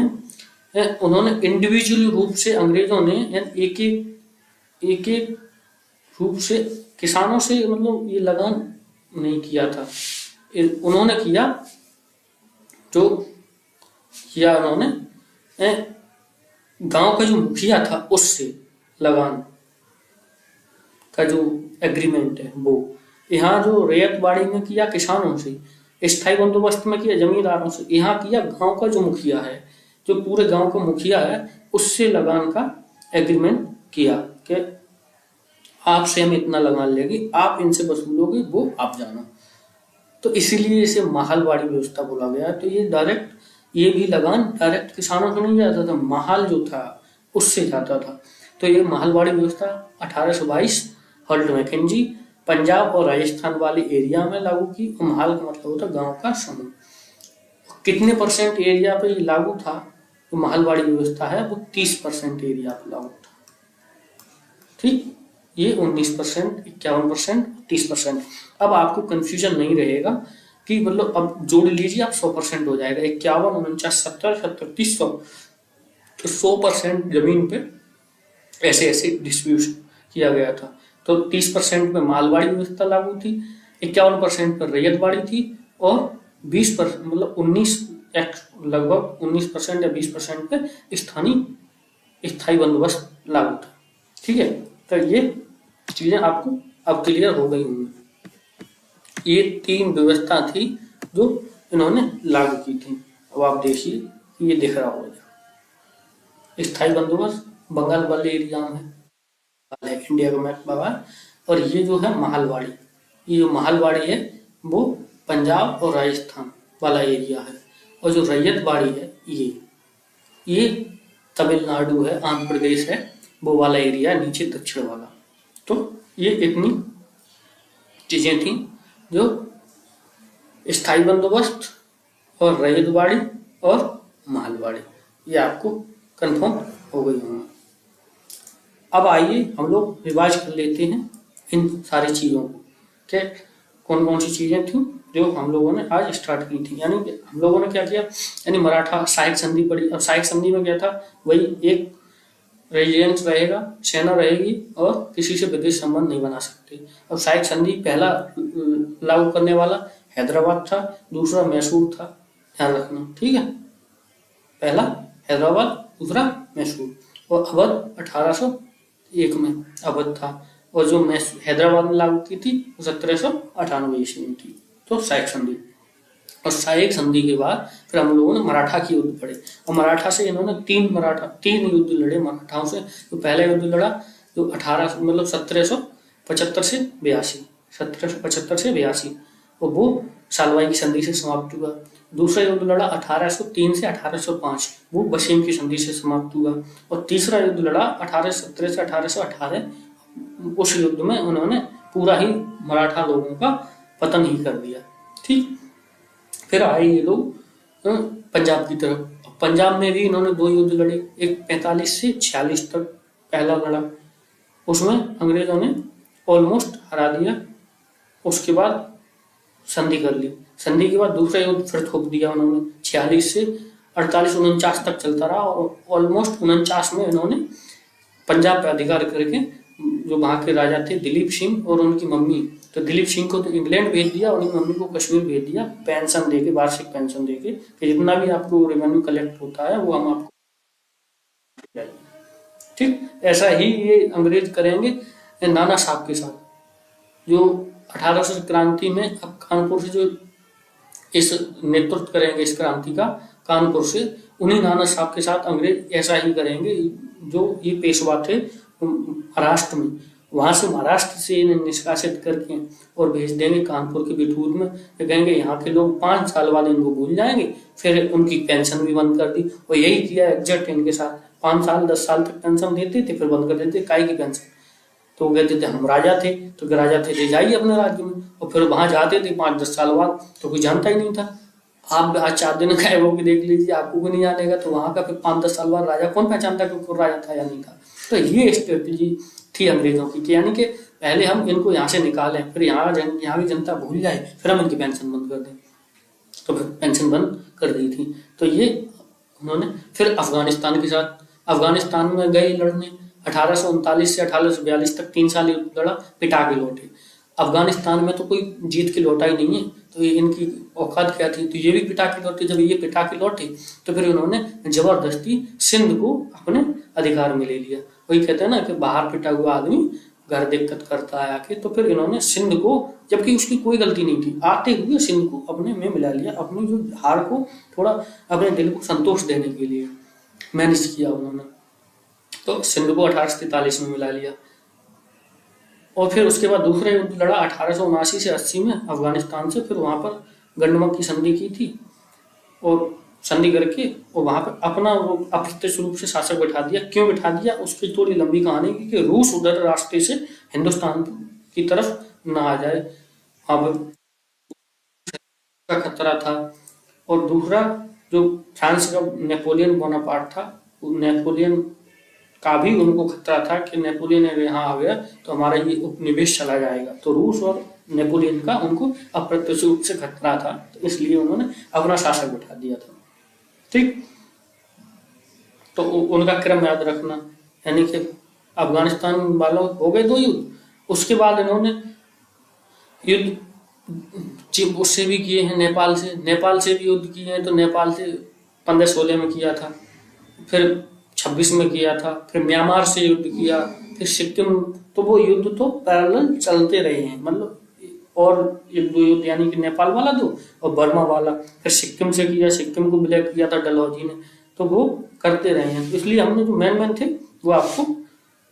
उन्होंने इंडिविजुअल रूप से, अंग्रेजों ने एक एक रूप से किसानों से मतलब ये लगान नहीं किया था। उन्होंने किया जो किया उन्होंने गांव का जो मुखिया था उससे लगान का जो एग्रीमेंट है वो। यहाँ जो रैयतवाड़ी में किया किसानों से, स्थायी बंदोबस्त में किया जमींदारों से, यहाँ किया गांव का जो मुखिया है, जो पूरे गांव का मुखिया है, उससे लगान का एग्रीमेंट किया कि आपसे हम इतना लगान लेंगे, आप इनसे वसूलोगे, वो आप जानो। तो इसीलिए इसे महलवाड़ी व्यवस्था बोला गया। तो ये डायरेक्ट, ये भी लगान डायरेक्ट किसानों से नहीं जाता था, महल जो था उससे जाता था। तो ये महलवाड़ी व्यवस्था 1822 हॉल्ट मैकेंजी पंजाब और राजस्थान वाले एरिया में लागू की। और महल का मतलब होता गांव का समूह। कितने परसेंट एरिया पे ये लागू था? जो महलवाड़ी व्यवस्था है वो 30% एरिया पे लागू था। ठीक, ये 19%, 51%, 30%। अब आपको कंफ्यूजन नहीं रहेगा कि मतलब अब जोड़ लीजिए आप 100% हो जाएगा। 51, 49, 70, 70, 30, 100। तो 100% जमीन पे ऐसे ऐसे डिस्ट्रीब्यूशन किया गया था। तो 30% में मालवाड़ी व्यवस्था लागू थी, 51% पर रैयतवाड़ी थी, और 20% मतलब 19 लगभग 19% या 20% पे स्थायी बंदोबस्त लागू था। ठीक है, तो ये चीजें आपको अब क्लियर हो गई होंगी। ये 3 व्यवस्था थी जो इन्होंने लागू की थी। अब आप देखिए, ये दिख रहा होगा स्थायी बंदोबस्त बंगाल वाले एरिया में है, इंडिया का मैप बना। और ये जो है महालवाड़ी, ये जो महालवाड़ी है वो पंजाब और राजस्थान वाला एरिया है। और जो रैयतवाड़ी है ये तमिलनाडु है, आंध्र प्रदेश है, वो वाला एरिया नीचे दक्षिण वाला। तो ये इतनी चीजें थी जो स्थायी बंदोबस्त और रैयतवाड़ी और मालवाड़ी, ये आपको कंफर्म हो गई होंगी। अब आइए हम लोग रिवाइज कर लेते हैं इन सारी चीज़ों को कि कौन कौन सी चीज़ें थी जो हम लोगों ने आज स्टार्ट की थी। यानी कि हम लोगों ने क्या किया, यानी मराठा सहायक संधि पड़ी। अब सहायक संधि में क्या था, वही एक रेजिडेंस रहेगा, सेना रहेगी और किसी से विदेश संबंध नहीं बना सकते। अब सहायक संधि पहला लागू करने वाला हैदराबाद था, दूसरा मैसूर था, ध्यान रखना, ठीक है। पहला हैदराबाद, दूसरा मैसूर। और अवध 1801 में अवध था। और जो हैदराबाद में लागू की थी वो 1798 ईस्वी में थी। तो सहायक संधि। और सहायक संधि के बाद फिर हम लोगों ने मराठा की युद्ध पड़े। और मराठा से इन्होंने तीन युद्ध लड़े मराठाओं से। तो पहला युद्ध लड़ा जो 1775 से 82, 1775 से 82, और वो सालवाई की संधि से समाप्त हुआ। दूसरा युद्ध लड़ा 1803 से 1805, वो बशीम की संधि से समाप्त हुआ। और तीसरा युद्ध लड़ा 1817 से 1818, उस युद्ध में उन्होंने पूरा ही मराठा लोगों का पतन ही कर दिया। ठीक, फिर आए ये लोग पंजाब की तरफ। पंजाब में भी इन्होंने 2 युद्ध लड़े, एक 45 से 46 तक पहला लड़ा, उसमें अंग्रेजों ने ऑलमोस्ट हरा दिया। उसके बाद संधि कर ली। संधि के बाद दूसरा युद्ध फिर थोप दिया उन्होंने, 46 से 48, 49 तक चलता रहा। और ऑलमोस्ट 49 में इन्होंने पंजाब पर अधिकार करके जो वहाँ के राजा थे दिलीप सिंह और उनकी मम्मी, तो दिलीप सिंह को तो इंग्लैंड भेज दिया और उनकी मम्मी को कश्मीर भेज दिया, पेंशन देके, वार्षिक पेंशन देके कि जितना भी आपको रेवेन्यू कलेक्ट होता है वो हम आपको। ठीक, ऐसा ही ये अंग्रेज करेंगे नाना साहब के साथ, जो 1800 क्रांति में अब कानपुर से जो इस नेतृत्व करेंगे इस क्रांति का, कानपुर से, उन्हीं नाना साहब के साथ अंग्रेज ऐसा ही करेंगे। जो ये पेशवा थे महाराष्ट्र में, वहां से महाराष्ट्र से इन्हें निष्कासित करके और भेज देंगे कानपुर के बिठूर में। तो कहेंगे यहाँ के लोग 5 साल बाद इनको भूल जाएंगे, फिर उनकी पेंशन भी बंद कर दी। और यही किया एग्जैक्ट इनके साथ, 5 साल 10 साल तक पेंशन देते थे, फिर बंद कर देते। काहे की पेंशन? तो कहते थे हम राजा थे, तो राजा थे ले जाइए अपने राज्य में। और फिर वहां जाते थे 5-10 साल बाद, तो कोई जानता ही नहीं था। आप आज 4 दिन का वो भी देख लीजिए, आपको भी नहीं जानेगा। तो वहां का फिर 5-10 साल बाद राजा कौन पहचानता कि कौन राजा था या नहीं था। तो ये स्ट्रेटेजी थी अंग्रेजों की, यानी कि पहले हम इनको यहाँ से निकालें, फिर यहाँ की जनता भूल जाए, फिर हम इनकी पेंशन बंद कर दें। तो फिर पेंशन बंद कर दी थी। तो ये उन्होंने फिर अफगानिस्तान के साथ, अफगानिस्तान में गए लड़ने, 1839 से 1842 तक 3 साल लड़ा, पिटा के लौटे। अफगानिस्तान में तो कोई जीत के लौटा ही नहीं है, तो ये इनकी औकात क्या थी, तो ये भी पिटा के लौटे। जब ये पिटा के लौटे तो फिर उन्होंने जबरदस्ती सिंध को अपने अधिकार में ले लिया। वही कहते हैं ना कि बाहर पिटा हुआ आदमी घर दिक्कत करता है आके। तो फिर इन्होंने सिंध को, जबकि उसकी कोई गलती नहीं थी, आते हुए सिंध को अपने में मिला लिया, अपनी जो हार को थोड़ा अपने दिल को संतोष देने के लिए मैनेज किया उन्होंने। तो सिंध को 1843 में मिला लिया। और फिर उसके बाद दूसरा युद्ध लड़ा 1879 से 80 में अफगानिस्तान से। फिर वहां पर गंडमक की संधि की थी, और संधि करके और वहां पर अपना वो अप्रत्यक्ष रूप से शासक बैठा दिया। क्यों बैठा दिया, उसकी थोड़ी लंबी कहानी, क्योंकि रूस उधर रास्ते से हिंदुस्तान की तरफ न आ जाए, वहां पर का खतरा था। और दूसरा जो फ्रांस का नेपोलियन बोनापार्ट था, नेपोलियन का भी उनको खतरा था कि नेपोलियन अगर यहाँ आ गया तो हमारा ये उपनिवेश चला जाएगा। तो रूस और नेपोलियन का उनको अप्रत्यक्ष रूप से खतरा था, तो इसलिए उन्होंने अपना शासक बिठा दिया था। ठीक, तो उनका क्रम याद रखना, यानी कि अफगानिस्तान वालों हो गए 2 युद्ध, उसके बाद इन्होंने युद्ध उससे भी किए हैं, नेपाल से भी युद्ध किए हैं। तो नेपाल से 1516 में किया था, फिर 26 में किया था, फिर म्यांमार से युद्ध किया, फिर सिक्किम। तो वो युद्ध तो पैरेलल चलते रहे हैं, मतलब और 1-2 युद्ध, यानी कि नेपाल वाला 2 और बर्मा वाला, फिर सिक्किम से किया, सिक्किम को विलय किया था डलहौजी ने। तो वो करते रहे हैं, तो इसलिए हमने जो मेन थे वो आपको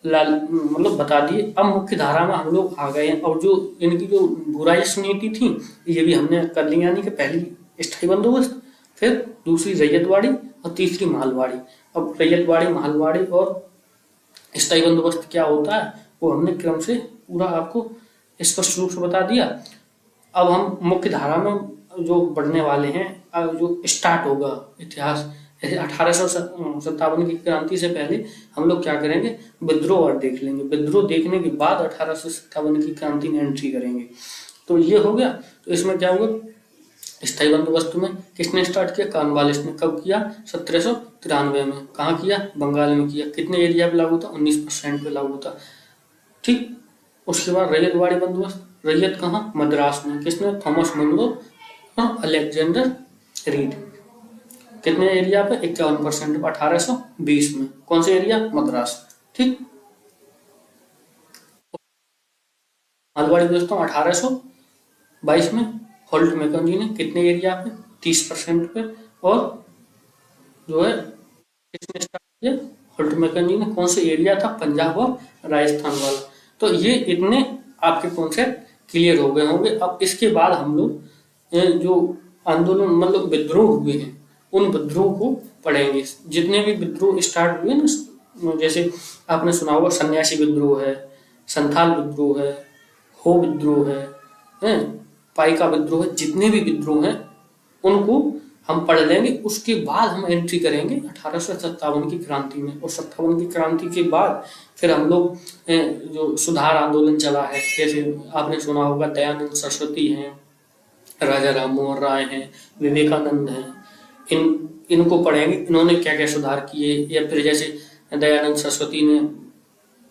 मतलब बता दिए। अब मुख्य धारा में हम लोग आ गए हैं, और जो इनकी जो भूराजस्व नीति थी ये भी हमने कर ली, यानी कि पहली स्थायी बंदोबस्त, फिर दूसरी रैयतवाड़ी और तीसरी महलवाड़ी। अब रैयतवाड़ी, महलवाड़ी और स्थायी बंदोबस्त क्या होता है वो हमने क्रम से पूरा आपको स्पष्ट रूप से बता दिया। अब हम मुख्य धारा में जो बढ़ने वाले हैं, जो स्टार्ट होगा इतिहास, जैसे 1857 की क्रांति से पहले हम लोग क्या करेंगे, विद्रोह और देख लेंगे। विद्रोह देखने के बाद 1857 की क्रांति में एंट्री करेंगे। तो ये हो गया। तो इसमें क्या होगा, स्थायी बंदोबस्त में किसने स्टार्ट किया, कॉर्नवालिस ने। कब किया, 1793 में। कहाँ किया, बंगाल में किया। कितने एरिया पे लागू था, 19% पे लागू था। ठीक, उसके बाद रैयतवाड़ी बंदोबस्त, रैयत कहाँ, मद्रास में। किसने, थॉमस मुनरो और अलेक्जेंडर रीड। कितने एरिया पे, 51% पे, 1820 में। कौन से एरिया, मद्रास। ठीक, महलवाड़ी दोस्तों 1822 में होल्ट मैकेंजी ने कितने एरिया पे, 30% पे। और जो है किसने स्टार्ट किया, होल्ट मैकेंजी ने। कौन से एरिया था, पंजाब और राजस्थान वाला। तो ये इतने आपके कॉन्सेप्ट क्लियर हो गए होंगे। अब इसके बाद हम लोग जो आंदोलन मतलब विद्रोह हुए हैं उन विद्रोह को पढ़ेंगे। जितने भी विद्रोह स्टार्ट हुए ना, जैसे आपने सुना होगा सन्यासी विद्रोह है, संथाल विद्रोह है, हो विद्रोह है, पाइका विद्रोह है, जितने भी विद्रोह हैं उनको हम पढ़ लेंगे। उसके बाद हम एंट्री करेंगे 1857 की क्रांति में। और 57 की क्रांति के बाद फिर हम लोग जो सुधार आंदोलन चला है, जैसे आपने सुना होगा दयानंद सरस्वती हैं, राजा राम मोहन राय हैं, विवेकानंद हैं, इनको पढ़ेंगे। इन्होंने क्या क्या सुधार किए, या फिर जैसे दयानंद सरस्वती ने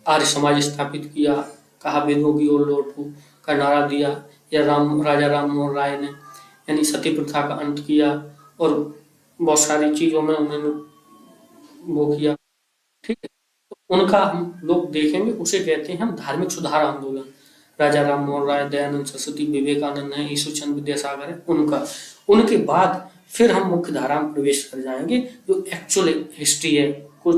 आर्य समाज स्थापित किया, कहा वेदों की ओर लौटो का नारा दिया, या राजा राम मोहन राय ने यानी सती प्रथा का अंत किया, और बहुत सारी चीजों में उन्होंने वो किया। ठीक है, तो उनका हम लोग देखेंगे, उसे कहते हैं हम धार्मिक सुधार आंदोलन। राजा राम मोहन राय, दयानंद सरस्वती, विवेकानंद है, ईश्वरचंद विद्यासागर है, उनका। उनके बाद फिर हम मुख्य धारा में प्रवेश कर जाएंगे, जो एक्चुअल हिस्ट्री है। कुछ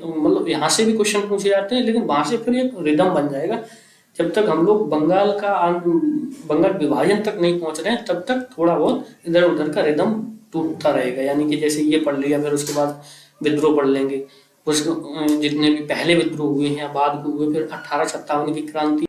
मतलब यहाँ से भी क्वेश्चन पूछे जाते हैं, लेकिन वहां से फिर एक रिदम बन जाएगा। जब तक हम लोग बंगाल विभाजन तक नहीं पहुंच रहे हैं, तब तक थोड़ा बहुत इधर उधर का रिदम टूटता रहेगा। यानी कि जैसे ये पढ़ लिया, फिर उसके बाद विद्रोह पढ़ लेंगे, जितने भी पहले विद्रोह हुए हैं या बाद को हुए, फिर 1857 की क्रांति